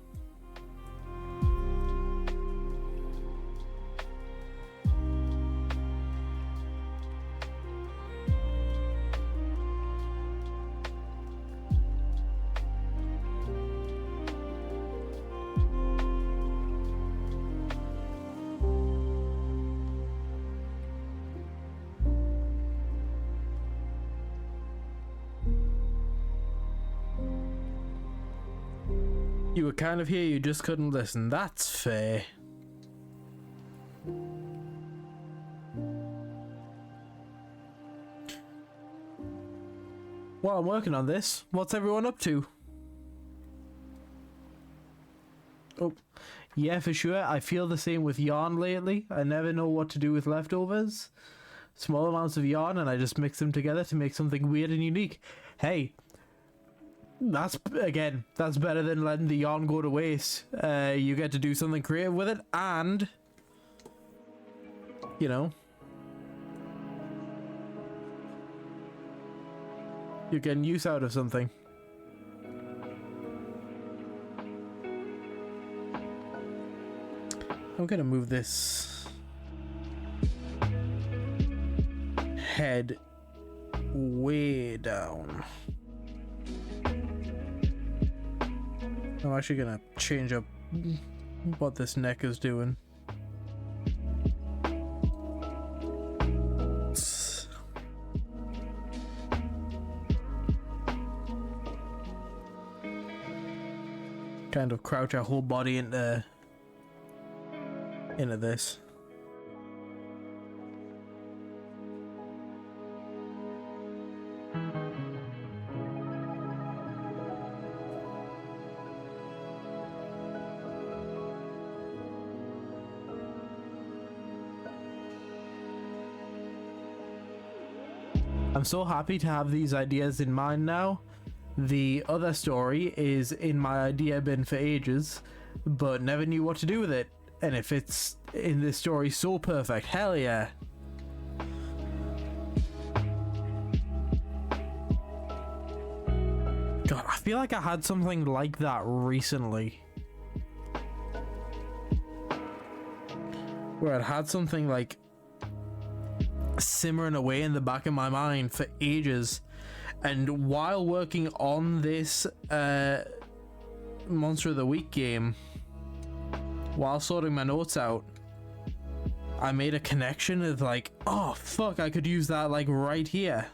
You were kind of here, you just couldn't listen. That's fair. While I'm working on this, what's everyone up to? Oh, yeah, for sure. I feel the same with yarn lately. I never know what to do with leftovers. Small amounts of yarn, and I just mix them together to make something weird and unique. Hey, that's better than letting the yarn go to waste. You get to do something creative with it, and you know, you're getting use out of something. I'm gonna move this head way down. I'm actually gonna change up what this neck is doing. Kind of crouch our whole body into this. I'm so happy to have these ideas in mind now. The other story is in my idea bin for ages, but never knew what to do with it. And it fits in this story so perfect. Hell yeah. God, I feel like I had something like that recently. Where I'd had something like simmering away in the back of my mind for ages, and while working on this Monster of the Week game, while sorting my notes out, I made a connection of like, oh fuck, I could use that like right here.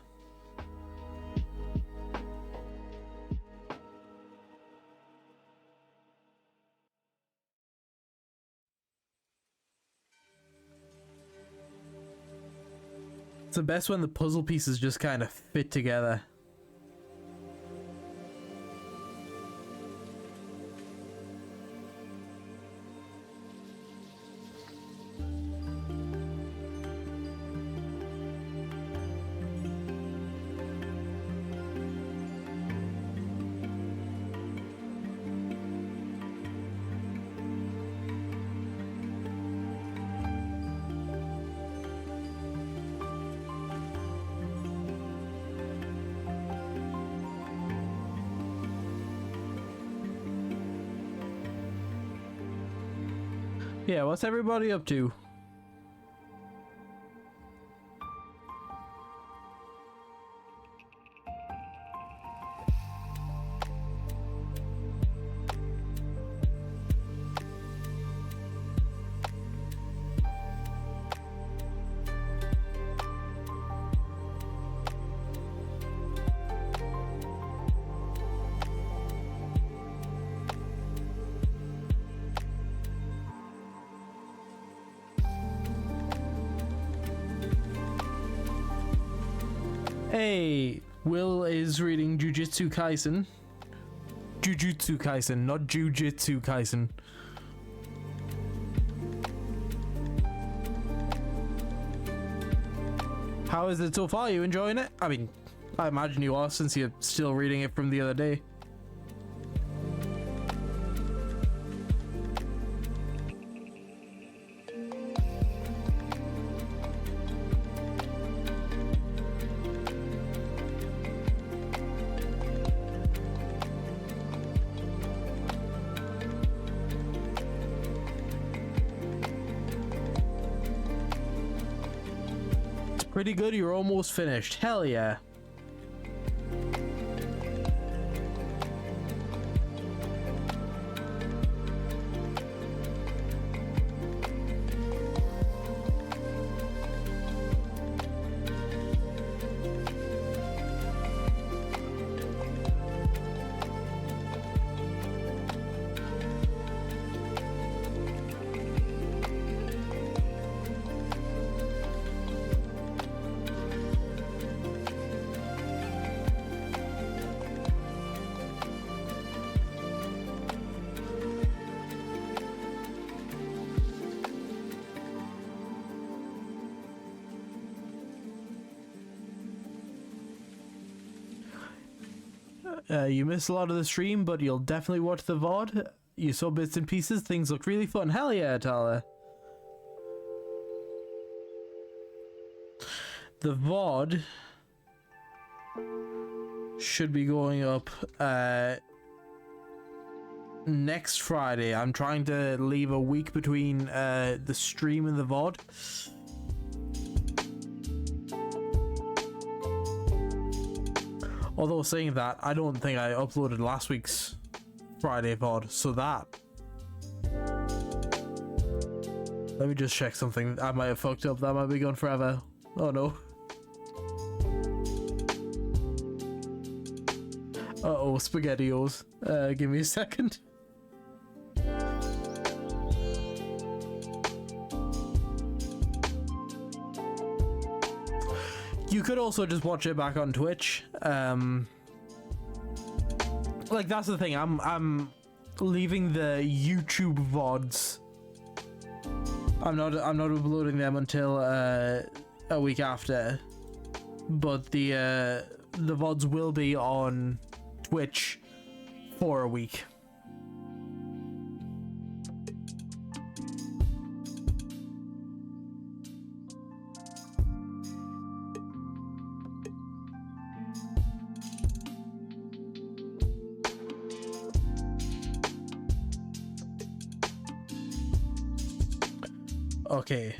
It's the best when the puzzle pieces just kind of fit together. Yeah, what's everybody up to? Hey, Will is reading Jujutsu Kaisen. Jujutsu Kaisen, not Jujutsu Kaisen. How is it so far? You enjoying it? I mean, I imagine you are since you're still reading it from the other day. Pretty good, you're almost finished. Hell yeah. You missed a lot of the stream, but you'll definitely watch the VOD. You saw bits and pieces, things look really fun. Hell yeah, Tala. The VOD should be going up next Friday. I'm trying to leave a week between the stream and the VOD. Although saying that, I don't think I uploaded last week's Friday VOD, so that... Let me just check something. I might have fucked up. That might be gone forever. Oh no. Uh-oh, SpaghettiOs. Give me a second. You could also just watch it back on Twitch. Like, that's the thing. I'm leaving the YouTube VODs. I'm not uploading them until a week after. But the VODs will be on Twitch for a week. Okay.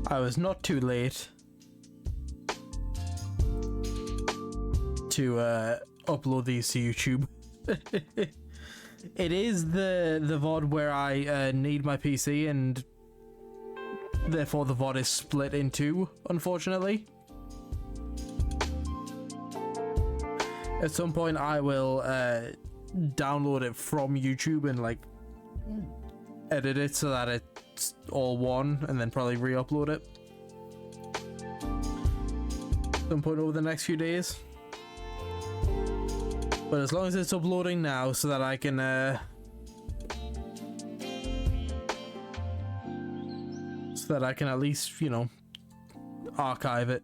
I was not too late to upload these to YouTube. It is the VOD where I need my PC, and therefore the VOD is split in two, unfortunately. At some point I will download it from YouTube and like edit it so that it's all one, and then probably re-upload it at some point over the next few days. But as long as it's uploading now, so that I can at least, you know, archive it.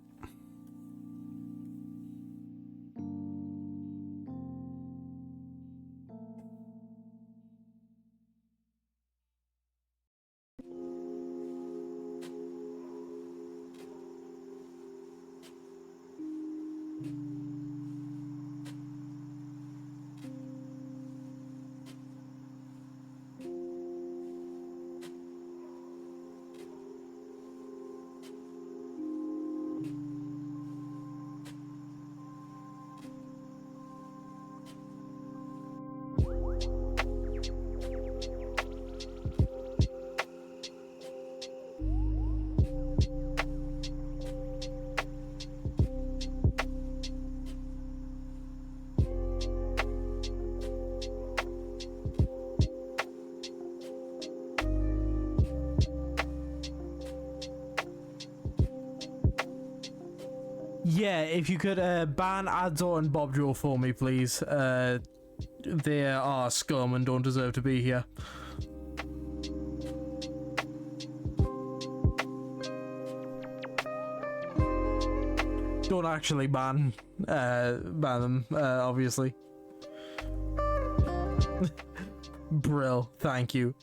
Yeah, if you could ban Adzo and Bob Joe for me, please. They are scum and don't deserve to be here. Don't actually ban them, obviously. Brill, thank you.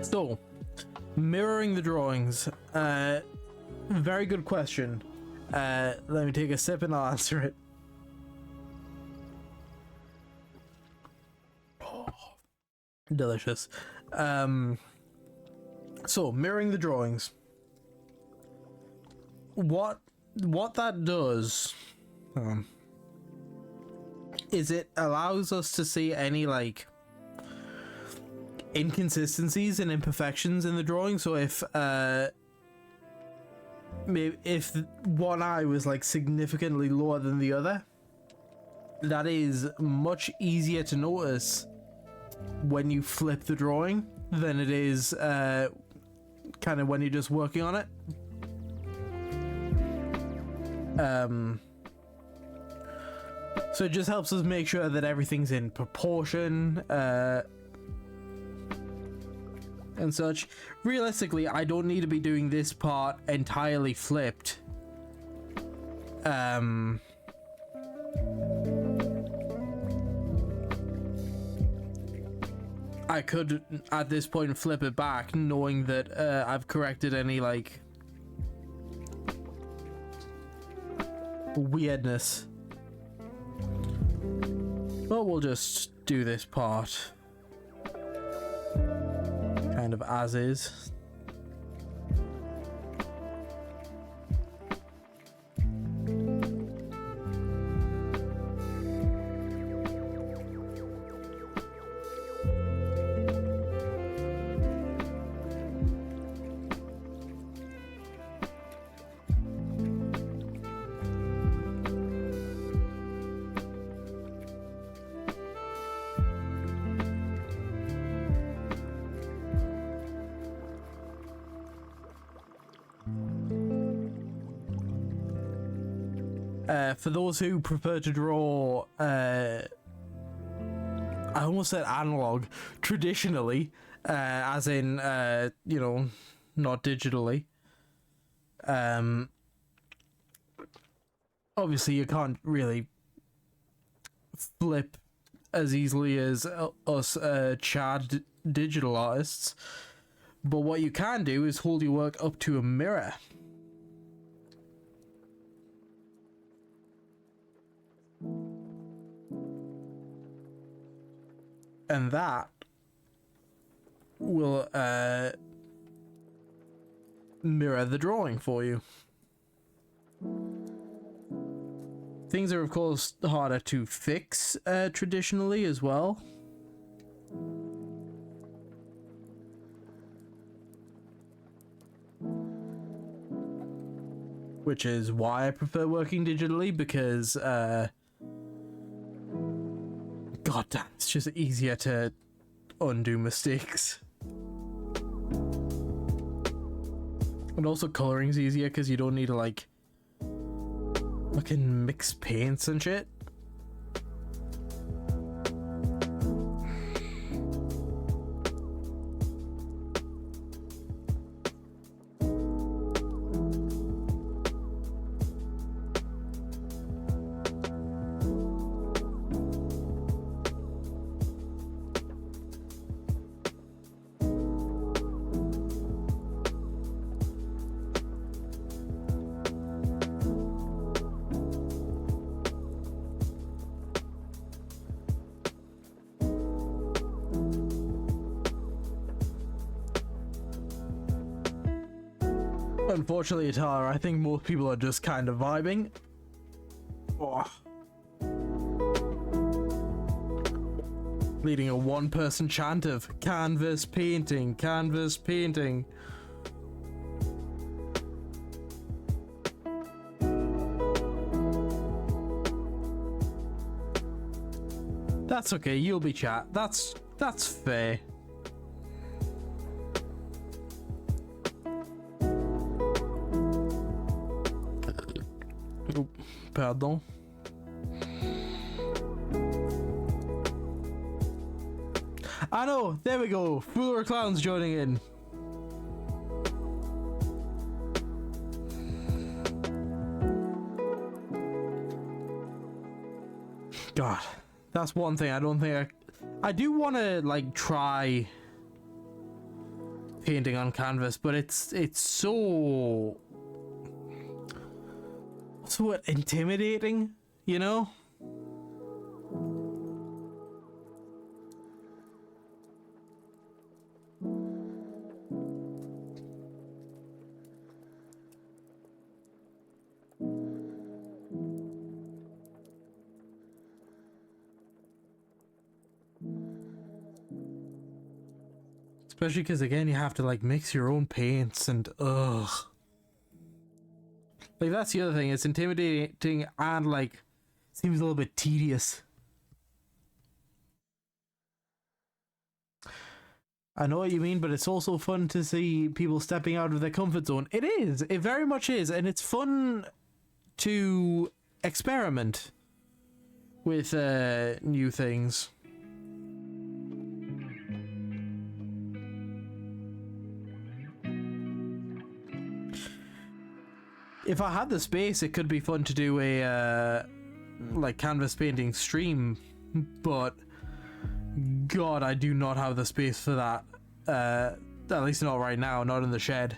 So, mirroring the drawings. Very good question. Let me take a sip and I'll answer it. Oh, delicious. So, mirroring the drawings. What that does is it allows us to see any like inconsistencies and imperfections in the drawing. So if maybe if one eye was like significantly lower than the other, that is much easier to notice when you flip the drawing than it is kind of when you're just working on it. So it just helps us make sure that everything's in proportion and such. Realistically, I don't need to be doing this part entirely flipped. I could at this point flip it back, knowing that I've corrected any like weirdness. But we'll just do this part kind of as is. For those who prefer to draw, I almost said analog, traditionally, as in, you know, not digitally. Obviously, you can't really flip as easily as us Chad digital artists, but what you can do is hold your work up to a mirror. And that will mirror the drawing for you. Things are, of course, harder to fix traditionally as well. Which is why I prefer working digitally, because goddamn, it's just easier to undo mistakes. And also coloring's easier because you don't need to like fucking mix paints and shit. Unfortunately, Tara, I think most people are just kind of vibing. Oh. Leading a one-person chant of canvas painting, canvas painting. That's okay, you'll be chat. That's fair. Oh, pardon. I know, there we go. Fuller Clowns joining in. God, that's one thing I don't think I do want to like try painting on canvas, but it's so intimidating, you know? Especially because, again, you have to like mix your own paints and ugh. Like, that's the other thing. It's intimidating and, like, seems a little bit tedious. I know what you mean, but it's also fun to see people stepping out of their comfort zone. It is. It very much is. And it's fun to experiment with new things. If I had the space, it could be fun to do a like canvas painting stream, but God, I do not have the space for that. At least not right now, not in the shed.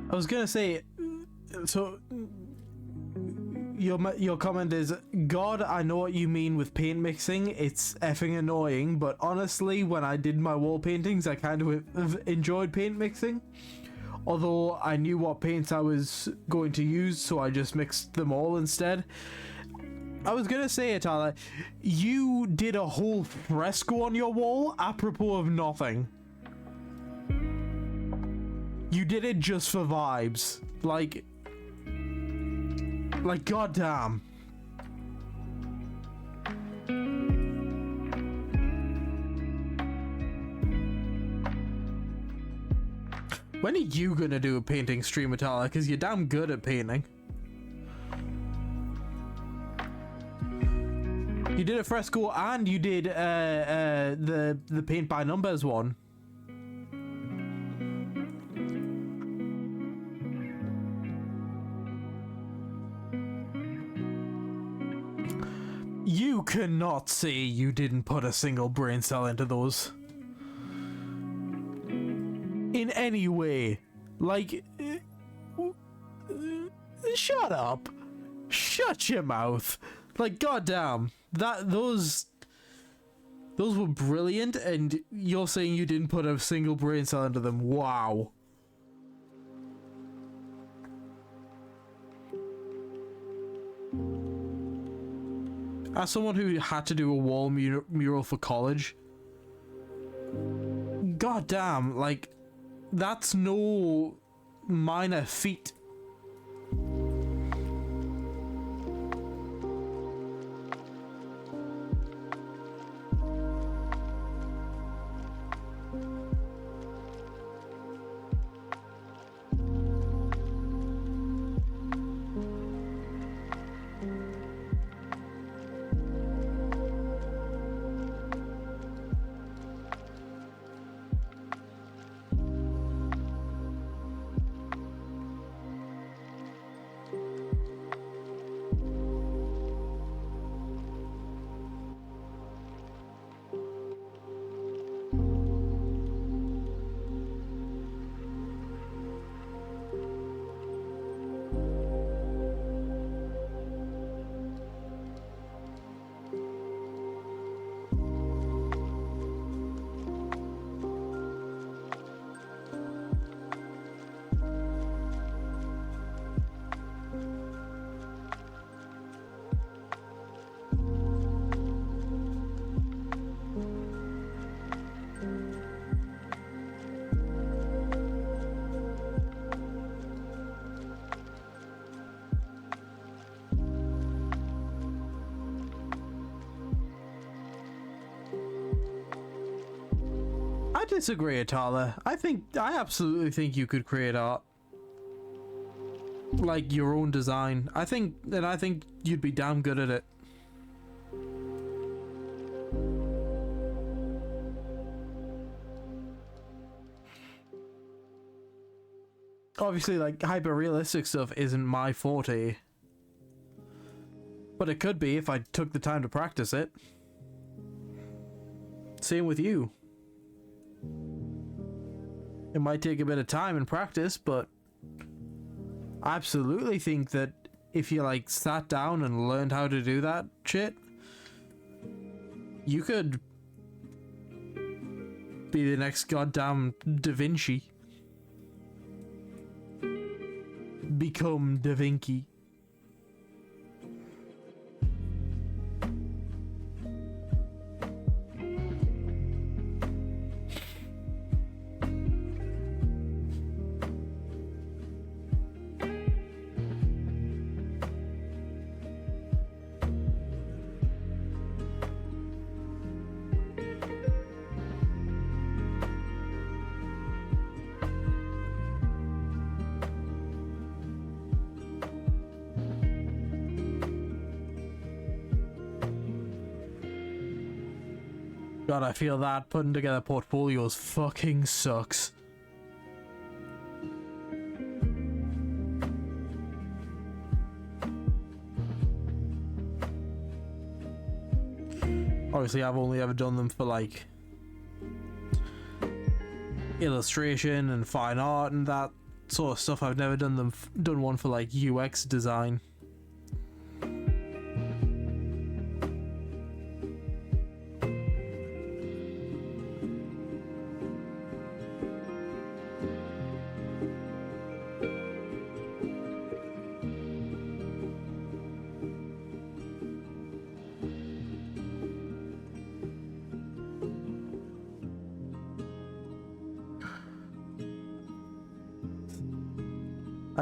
I was gonna say, so your comment is, God, I know what you mean with paint mixing. It's effing annoying, but honestly, when I did my wall paintings, I kind of enjoyed paint mixing. Although I knew what paints I was going to use, so I just mixed them all instead. I was gonna say, Atala, you did a whole fresco on your wall apropos of nothing. You did it just for vibes. Like goddamn. When are you gonna do a painting stream, Atala? Because you're damn good at painting. You did a fresco and you did the paint by numbers one. You cannot say you didn't put a single brain cell into those. In any way. Like, shut up. Shut your mouth. Like, goddamn. Those were brilliant, and you're saying you didn't put a single brain cell into them. Wow. As someone who had to do a wall mural for college, goddamn, like, that's no minor feat. I disagree, Atala. I absolutely think you could create art. Like your own design. I think you'd be damn good at it. Obviously, like, hyper-realistic stuff isn't my forte. But it could be if I took the time to practice it. Same with you. It might take a bit of time and practice, but I absolutely think that if you, like, sat down and learned how to do that shit, you could be the next goddamn Da Vinci. Become Da Vinci. God, I feel that putting together portfolios fucking sucks. Obviously, I've only ever done them for, like, illustration and fine art and that sort of stuff. I've never done one for, like, UX design.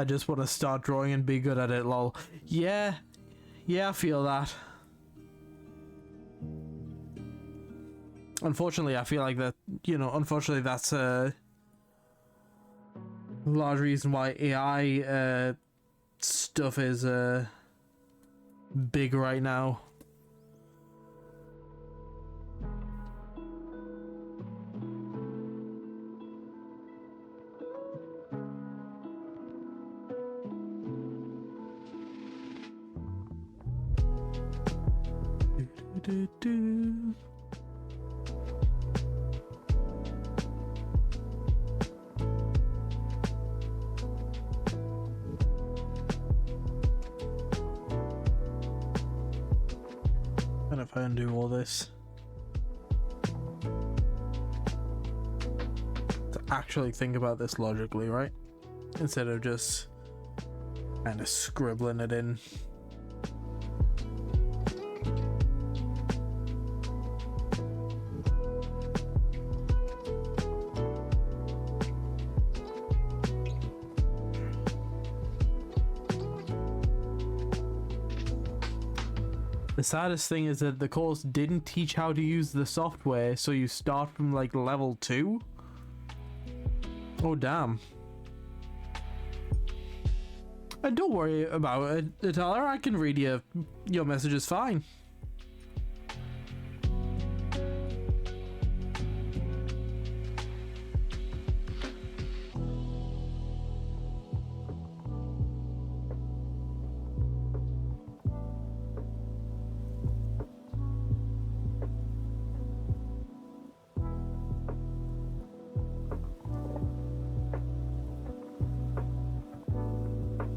I just want to start drawing and be good at it, lol. Yeah, I feel that. Unfortunately, I feel like that, you know, unfortunately that's a large reason why AI stuff is big right now. And if I undo all this, to actually think about this logically, right? Instead of just kind of scribbling it in. The saddest thing is that the course didn't teach how to use the software, so you start from like level 2? Oh damn. And don't worry about it, Tyler. I can read your messages fine.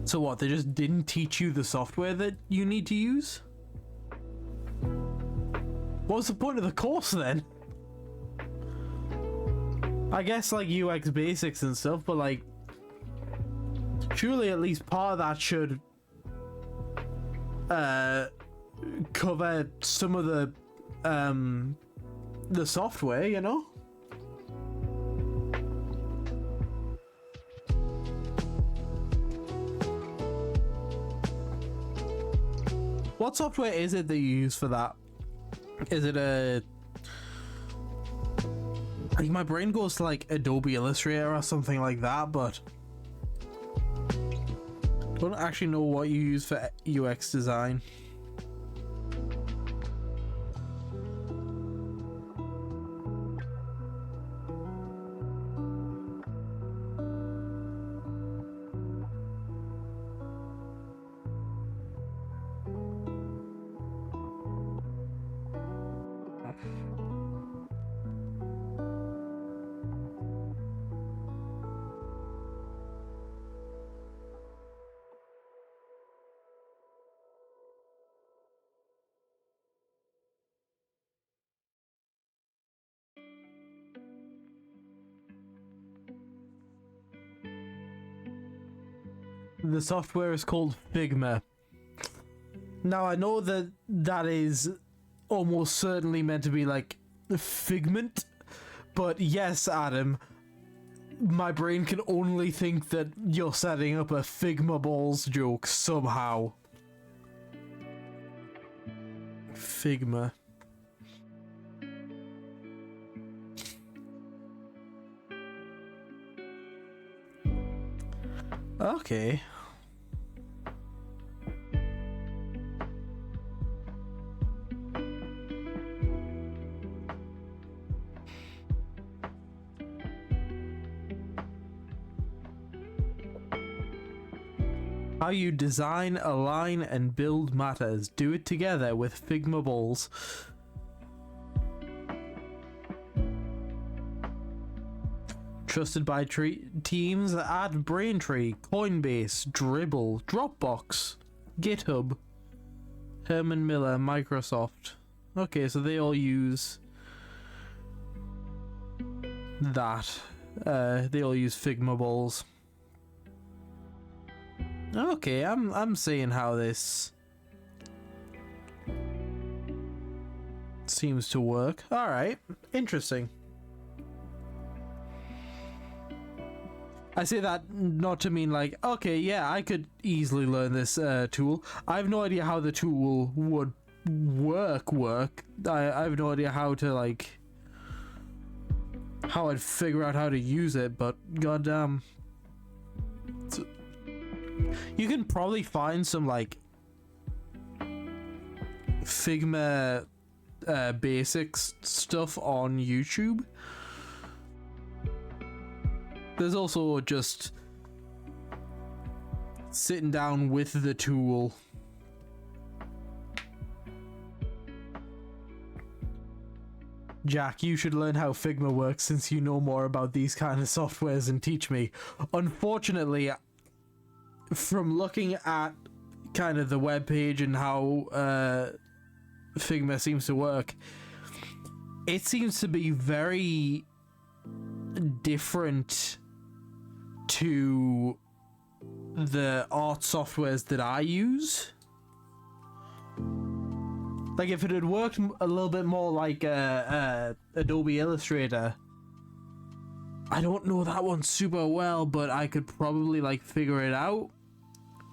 So what, they just didn't teach you the software that you need to use? What's the point of the course then? I guess like UX basics and stuff, but like surely at least part of that should cover some of the software, you know? What software is it that you use for that? Is it like my brain goes to like Adobe Illustrator or something like that, but I don't actually know what you use for UX design. The software is called Figma. Now I know that that is almost certainly meant to be like Figment, but yes, Adam, my brain can only think that you're setting up a Figma balls joke somehow. Figma. Okay. How you design, align, and build matters. Do it together with Figma balls. Trusted by teams at Braintree, Coinbase, Dribble, Dropbox, GitHub, Herman Miller, Microsoft. Okay, so they all use that. They all use Figma balls. Okay, I'm seeing how this seems to work. All right, interesting. I say that not to mean like, okay, yeah, I could easily learn this tool. I have no idea how the tool would work. I have no idea how to like, how I'd figure out how to use it, but goddamn. You can probably find some like Figma basics stuff on YouTube. There's also just sitting down with the tool. Jack, you should learn how Figma works since you know more about these kind of softwares and teach me. Unfortunately, from looking at kind of the webpage and how Figma seems to work, it seems to be very different to the art softwares that I use. Like, if it had worked a little bit more like Adobe Illustrator, I don't know that one super well, but I could probably like figure it out.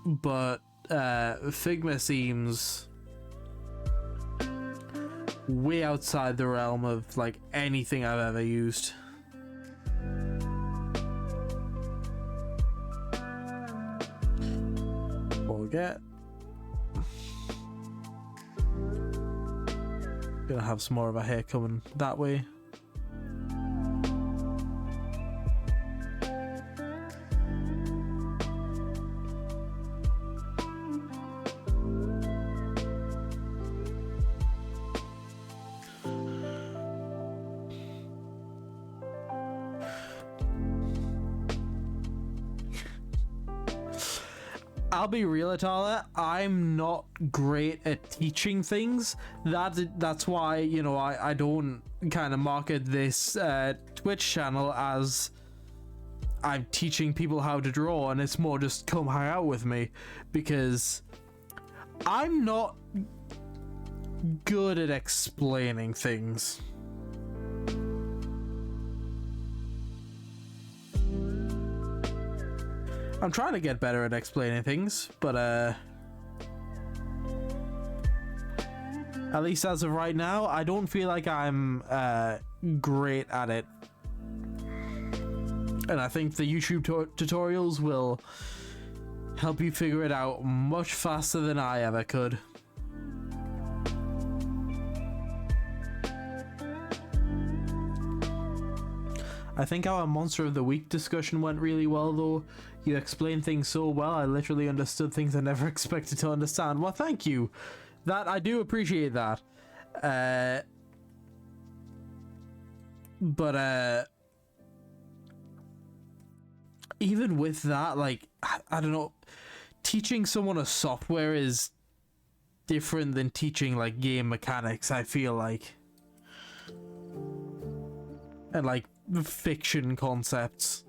But Figma seems way outside the realm of like anything I've ever used. Forget. Gonna have some more of a hair coming that way. I'll be real, Atala, I'm not great at teaching things. That's why, you know, I don't kind of market this Twitch channel as I'm teaching people how to draw, and it's more just come hang out with me, because I'm not good at explaining things. I'm trying to get better at explaining things, but at least as of right now, I don't feel like I'm great at it. And I think the YouTube tutorials will help you figure it out much faster than I ever could. I think our Monster of the Week discussion went really well, though. You explained things so well, I literally understood things I never expected to understand. Well, thank you. I do appreciate that. But even with that, like, I don't know, teaching someone a software is different than teaching, like, game mechanics, I feel like. And, like, fiction concepts.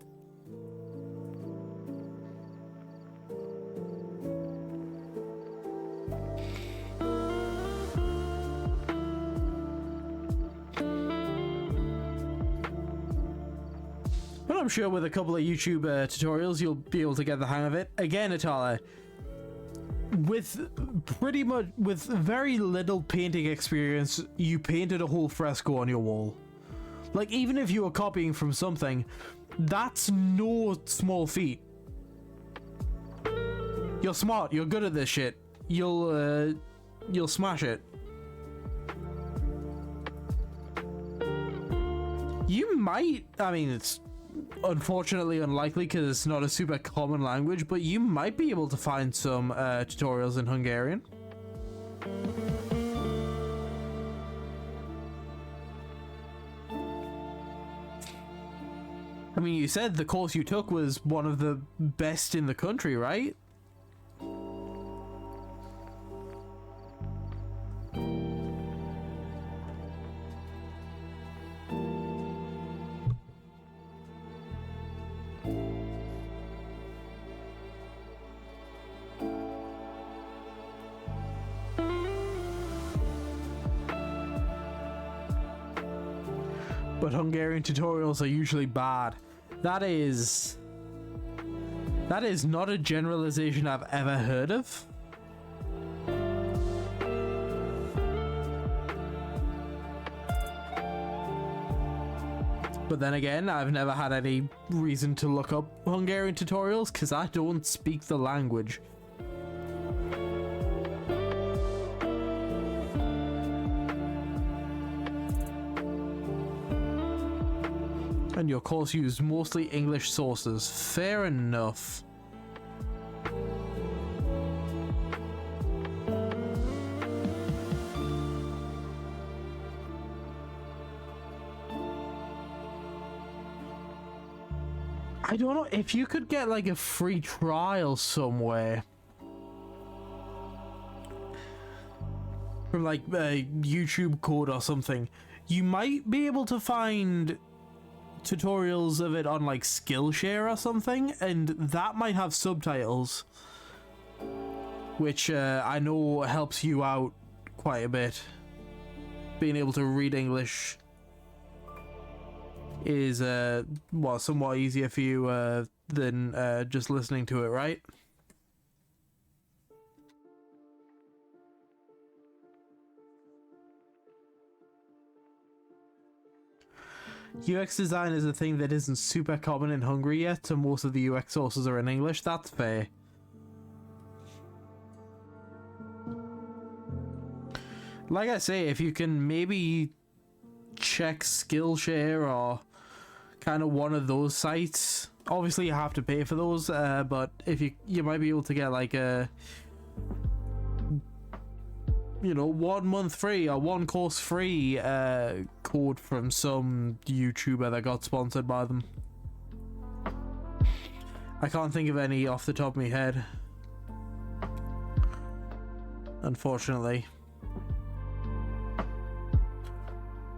But I'm sure with a couple of YouTube tutorials you'll be able to get the hang of it. Again, Atala, with very little painting experience, you painted a whole fresco on your wall. Like, even if you were copying from something, that's no small feat. You're smart, you're good at this shit. You'll smash it. You might, I mean, it's unfortunately unlikely because it's not a super common language, but you might be able to find some tutorials in Hungarian. I mean, you said the course you took was one of the best in the country, right? But Hungarian tutorials are usually bad. That is That is not a generalization I've ever heard of. But then again, I've never had any reason to look up Hungarian tutorials because I don't speak the language. And your course used mostly English sources. Fair enough. I don't know if you could get like a free trial somewhere from like a YouTube code or something. You might be able to find tutorials of it on like Skillshare or something, and that might have subtitles, which I know helps you out quite a bit. Being able to read English is well, somewhat easier for you than just listening to it, right? UX design is a thing that isn't super common in Hungary yet, so most of the UX sources are in English. That's fair. Like I say, if you can maybe check Skillshare or kind of one of those sites, obviously you have to pay for those, but if you might be able to get like a, you know, 1 month free or 1 course free code from some YouTuber that got sponsored by them. I can't think of any off the top of my head, unfortunately.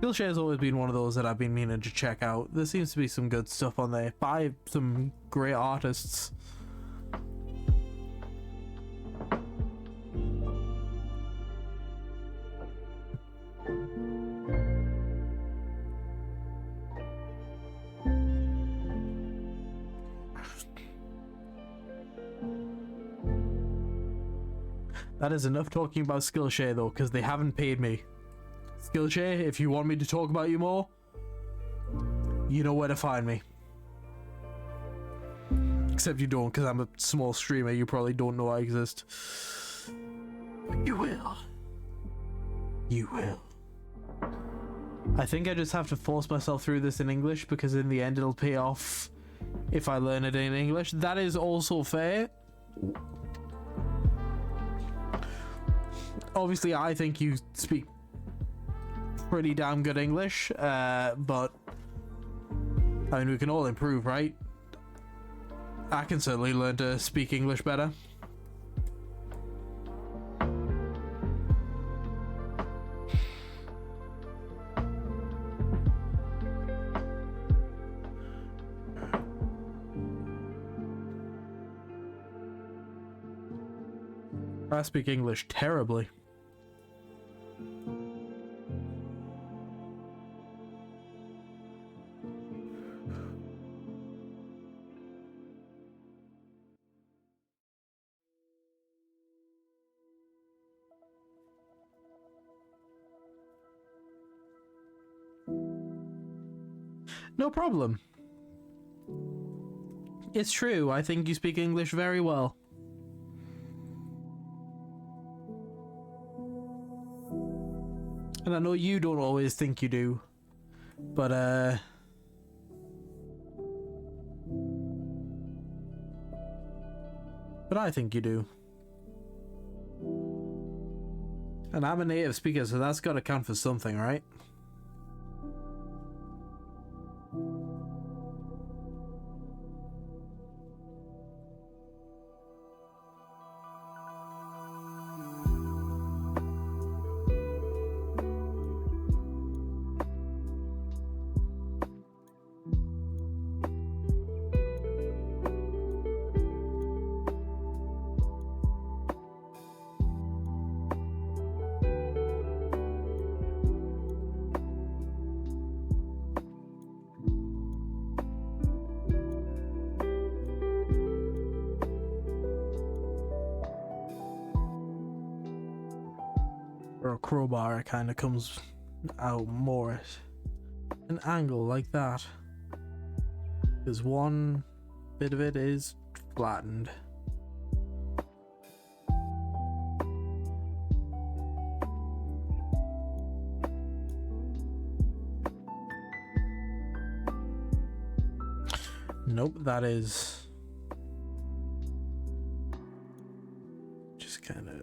Skillshare has always been one of those that I've been meaning to check out. There seems to be some good stuff on there by some great artists. That is enough talking about Skillshare though, because they haven't paid me. Skillshare, if you want me to talk about you more, you know where to find me. Except you don't, because I'm a small streamer, you probably don't know I exist. You will. You will. I think I just have to force myself through this in English, because in the end it'll pay off if I learn it in English. That is also fair. Obviously, I think you speak pretty damn good English, but I mean, we can all improve, right? I can certainly learn to speak English better. I speak English terribly. No problem. It's true, I think you speak English very well. And I know you don't always think you do, but I think you do. And I'm a native speaker, so that's got to count for something, right? or a crowbar, it kind of comes out more at an angle like that, because one bit of it is flattened. Nope, that is just kind of...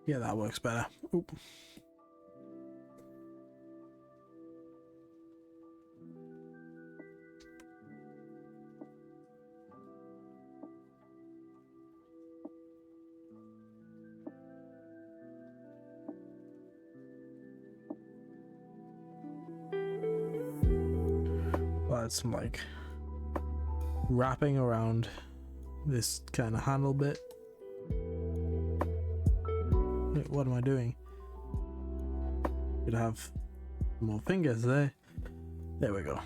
Yeah, that works better. Oop. Well, it's some like wrapping around this kind of handle bit. Wait, what am I doing? Could have more fingers there. There we go.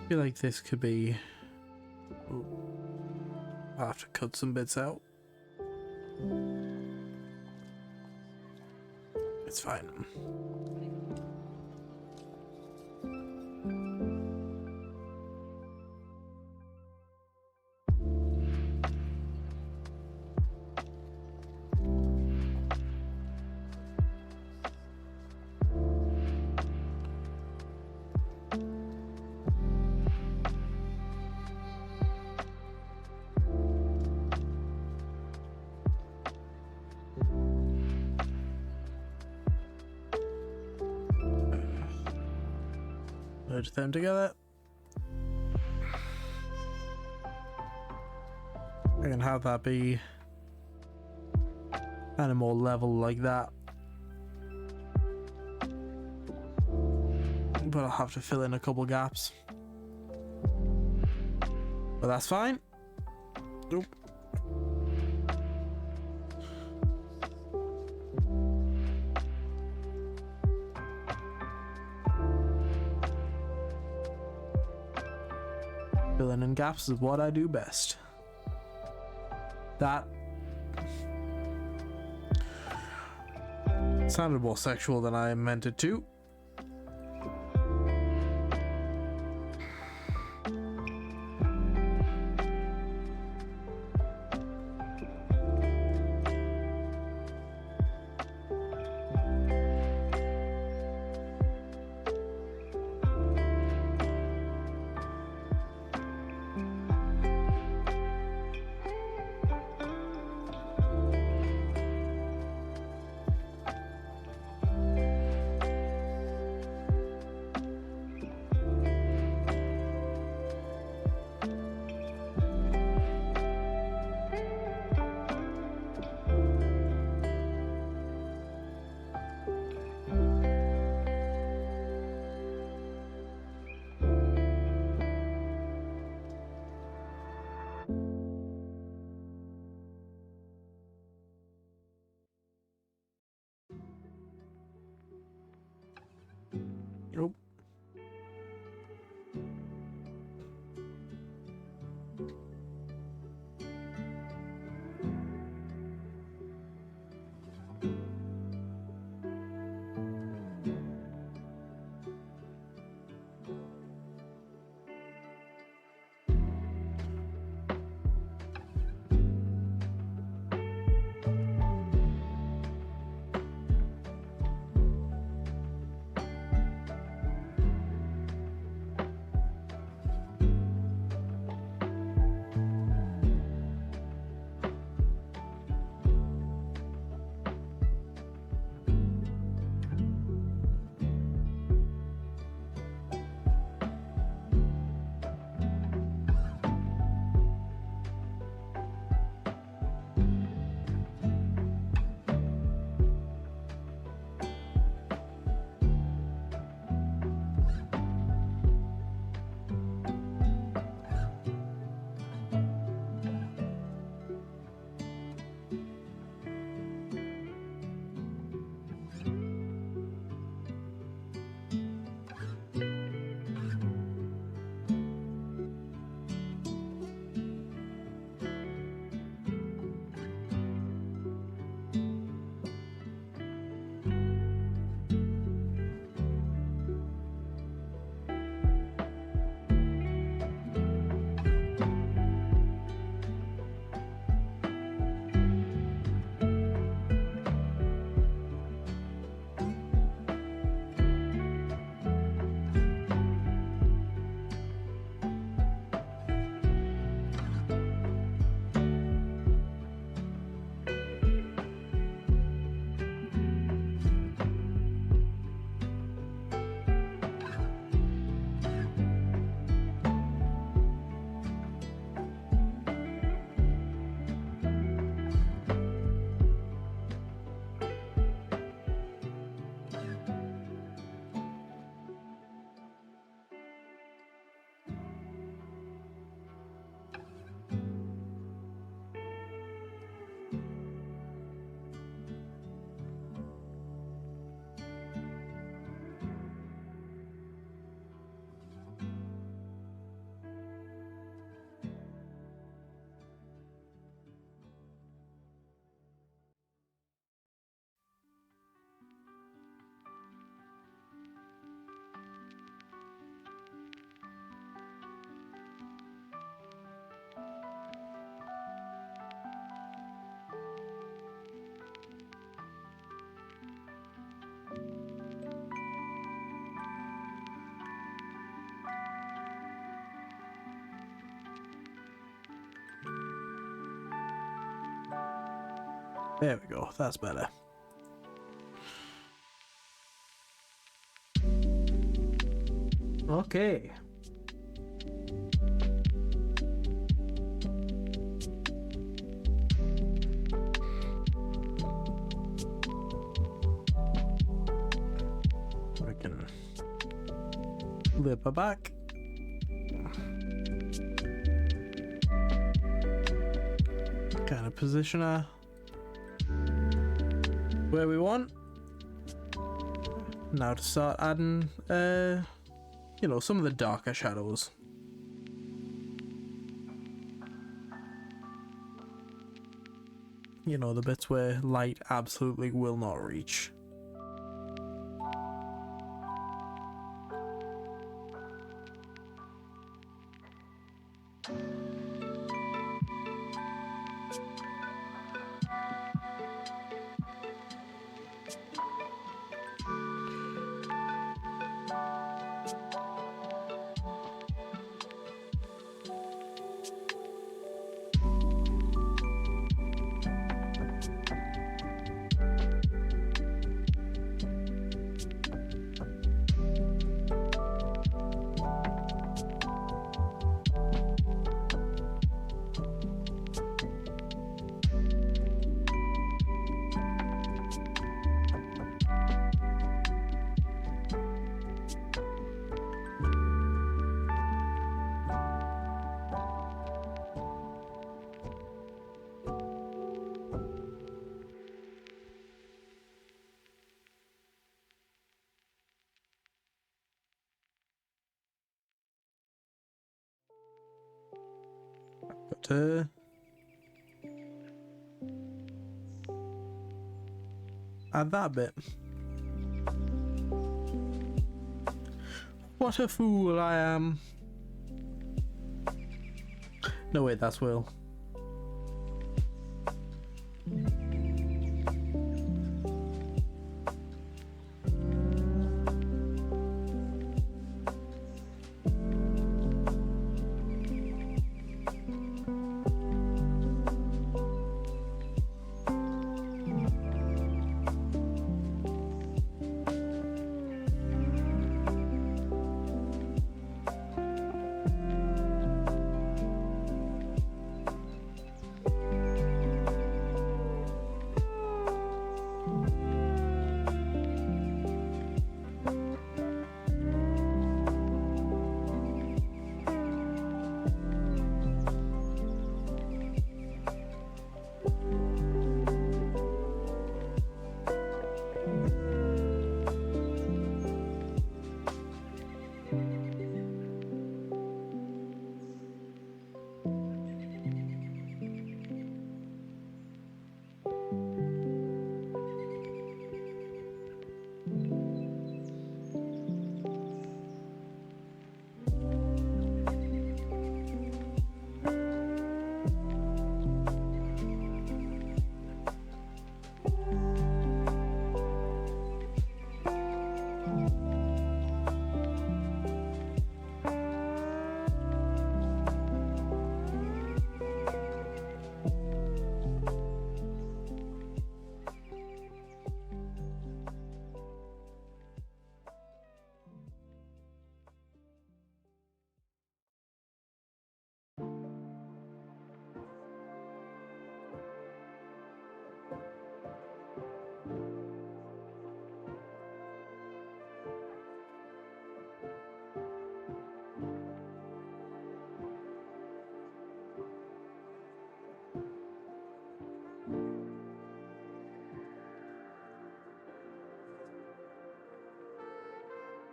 I feel like this could be... Ooh. I'll have to cut some bits out. It's fine. Merge them together. I can have that be kind of more level like that. But I'll have to fill in a couple gaps. But that's fine. Nope. Filling in gaps is what I do best. That sounded more sexual than I meant it to. Nope. There we go. That's better. Okay. We can flip her back. Kind of position her where we want. Now to start adding, you know, some of the darker shadows. You know, the bits where light absolutely will not reach. But add that bit. What a fool I am. No, wait, that's Will.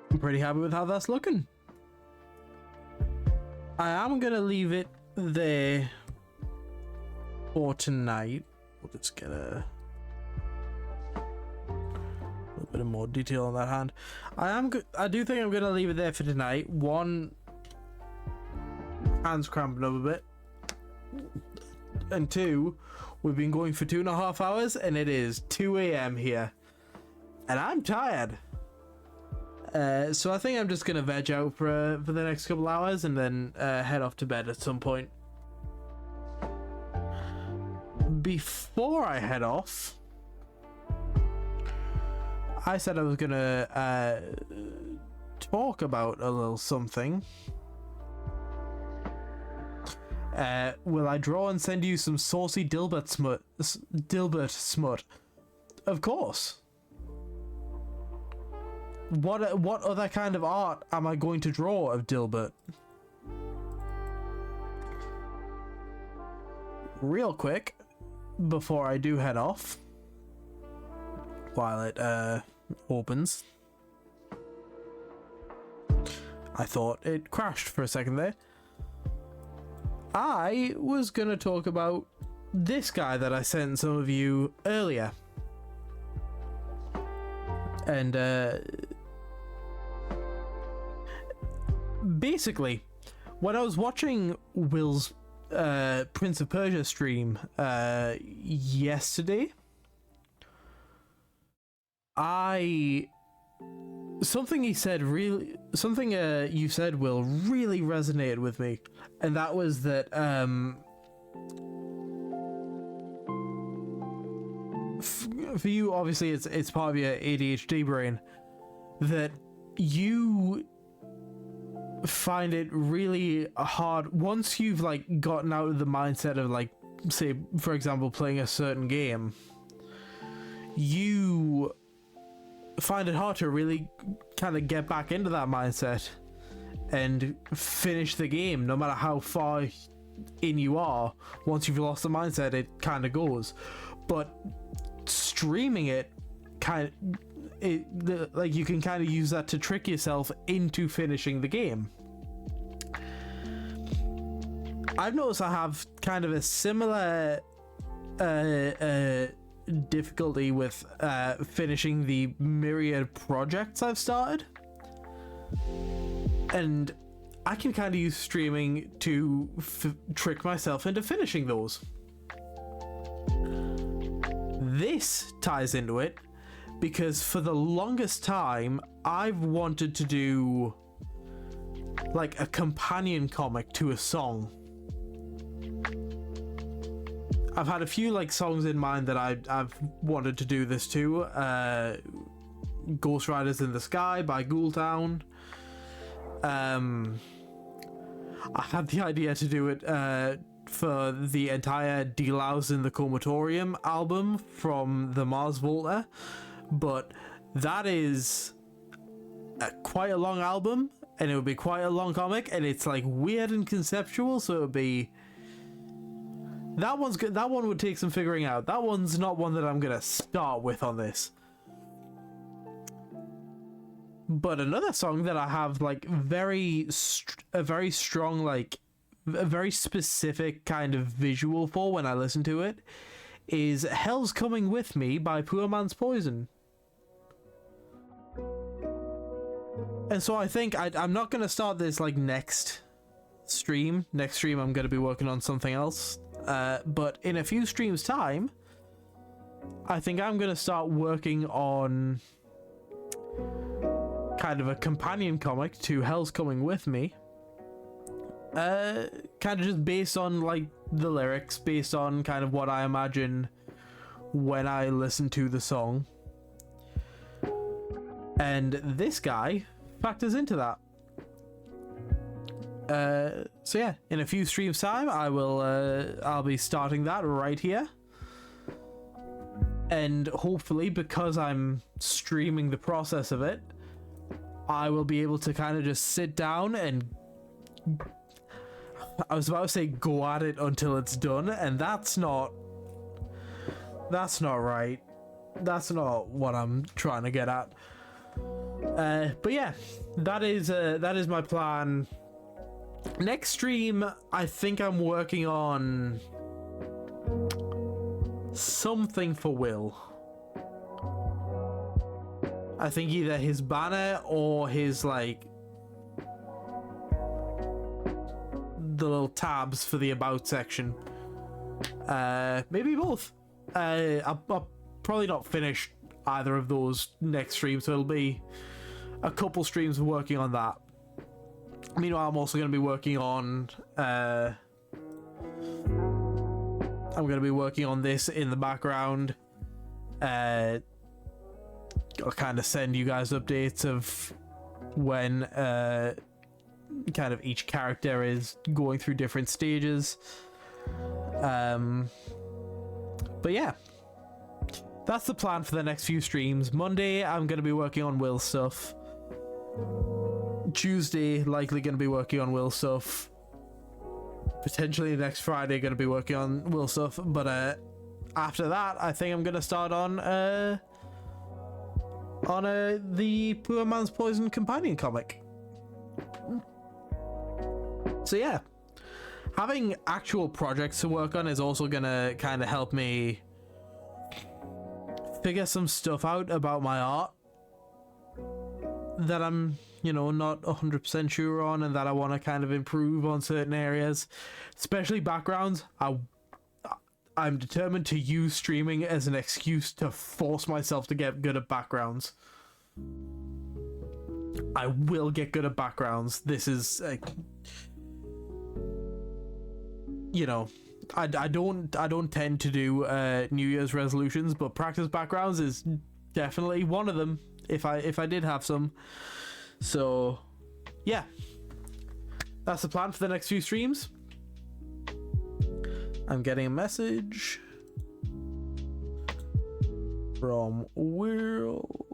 I'm pretty happy with how that's looking. I am gonna leave it there for tonight. We'll just get a little bit of more detail on that hand. I do think I'm gonna leave it there for tonight. One, hands cramping up a bit, and two, we've been going for 2.5 hours, and it is 2 a.m. here, and I'm tired. So I think I'm just gonna veg out for the next couple hours and then head off to bed at some point. before I head off, I said I was gonna talk about a little something. Will I draw and send you some saucy Dilbert smut? Of course. What other kind of art am I going to draw of Dilbert? Real quick, before I do head off, while it opens. I thought it crashed for a second there. I was gonna talk about this guy that I sent some of you earlier. And basically, when I was watching Will's Prince of Persia stream yesterday, something you said, Will, really resonated with me, and that was that for you, obviously it's part of your ADHD brain, that you find it really hard once you've like gotten out of the mindset of, like, say for example playing a certain game, you find it hard to really kind of get back into that mindset and finish the game, no matter how far in you are. Once you've lost the mindset, it kind of goes. But streaming it like you can kind of use that to trick yourself into finishing the game. I've noticed I have kind of a similar difficulty with finishing the myriad projects I've started, and I can kind of use streaming to trick myself into finishing those. This ties into it because for the longest time I've wanted to do like a companion comic to a song. I've had a few like songs in mind that I've wanted to do this to. Ghost Riders in the Sky by Ghoultown. I had the idea to do it for the entire Delouse in the Comatorium album from the Mars Volta, but that is quite a long album, and it would be quite a long comic, and it's like weird and conceptual, so it would be... That one's good. That one would take some figuring out. That one's not one that I'm gonna start with on this. But another song that I have like a very strong, like a very specific kind of visual for when I listen to it is Hell's Coming With Me by Poor Man's Poison. And so I think I'm not gonna start this like next stream. Next stream I'm gonna be working on something else. But in a few streams time, I think I'm gonna start working on kind of a companion comic to Hell's Coming With Me. Kind of just based on like the lyrics, based on kind of what I imagine when I listen to the song. And this guy factors into that. So yeah, in a few streams time I'll be starting that right here, and hopefully because I'm streaming the process of it, I will be able to kind of just sit down and, I was about to say go at it until it's done, and that's not right. That's not what I'm trying to get at. But yeah, that is my plan. Next stream, I think I'm working on something for Will. I think either his banner or his, like, the little tabs for the about section. Maybe both. I'll probably not finish either of those next stream, so it'll be a couple streams working on that. Meanwhile, I'm also going to be working on I'm going to be working on this in the background. I'll kind of send you guys updates of when kind of each character is going through different stages. But yeah, that's the plan for the next few streams. Monday, I'm going to be working on Will stuff. Tuesday, likely going to be working on Will stuff. Potentially next Friday, going to be working on Will stuff. But after that, I think I'm going to start on the Poor Man's Poison companion comic. So yeah, having actual projects to work on is also going to kind of help me figure some stuff out about my art that I'm, you know, not 100% sure on, and that I want to kind of improve on certain areas, especially backgrounds. I'm determined to use streaming as an excuse to force myself to get good at backgrounds. I will get good at backgrounds. This is you know, I don't tend to do New Year's resolutions, but practice backgrounds is definitely one of them if I did have some. So yeah, that's the plan for the next few streams. I'm getting a message from Will.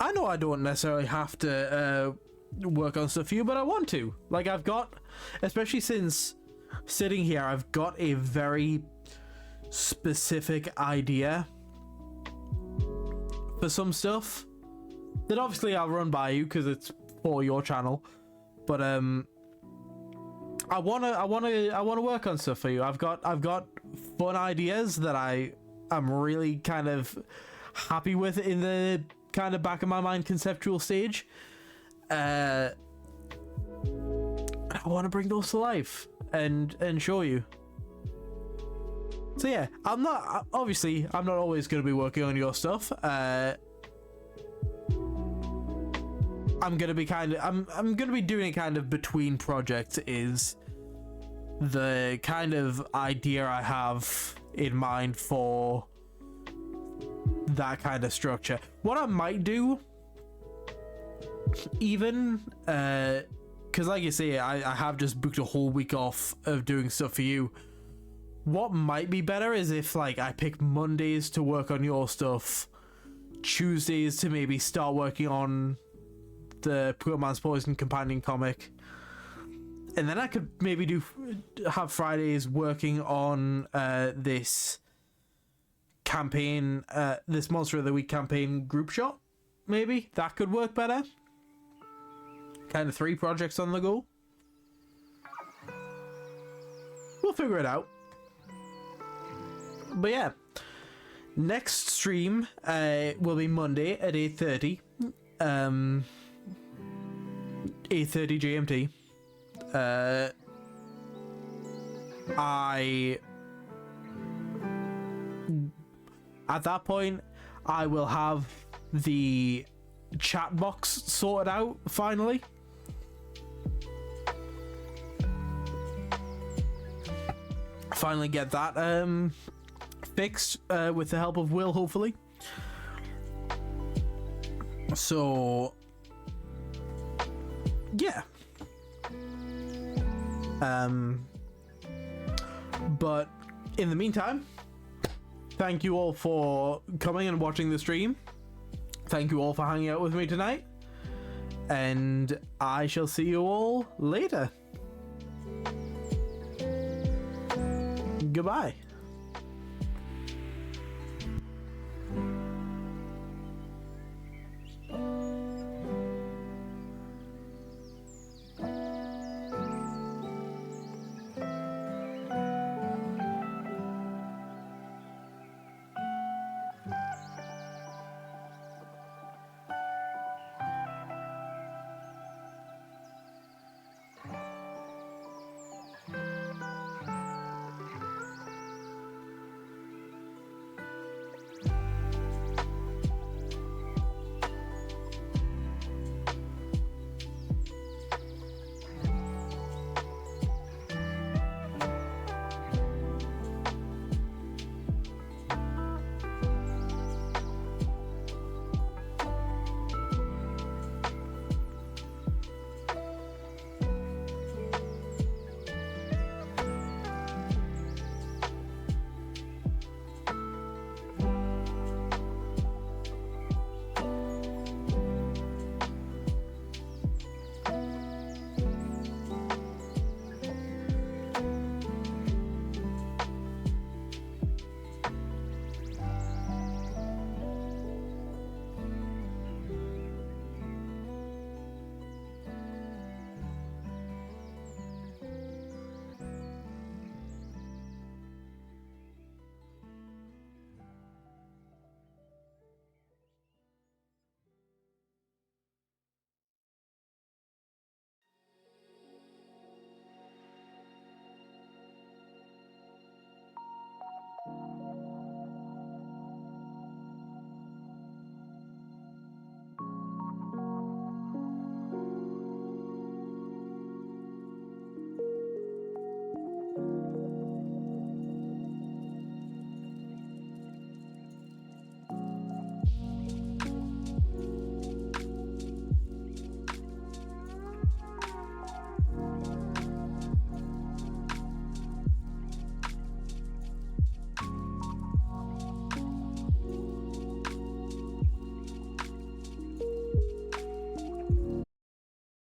I know I don't necessarily have to work on stuff for you, but I want to. Like, I've got, especially since sitting here, I've got a very specific idea for some stuff that obviously I'll run by you because it's for your channel. But I wanna work on stuff for you. I've got fun ideas that I'm really kind of happy with in the kind of back of my mind conceptual stage. I want to bring those to life and show you. So yeah, I'm not always going to be working on your stuff. I'm going to be I'm going to be doing it kind of between projects is the kind of idea I have in mind for that kind of structure. What I might do, even because like you say, I have just booked a whole week off of doing stuff for you. What might be better is if like I pick Mondays to work on your stuff, Tuesdays to maybe start working on the Poor Man's Poison companion comic, and then I could maybe have Fridays working on this campaign, this Monster of the Week campaign group shot. Maybe that could work better. Kind of 3 projects on the go. We'll figure it out. But yeah, next stream will be Monday at 8:30. 8:30 GMT. At that point, I will have the chat box sorted out finally. Finally get that fixed with the help of Will, hopefully. So yeah. But in the meantime, thank you all for coming and watching the stream. Thank you all for hanging out with me tonight. And I shall see you all later. Goodbye.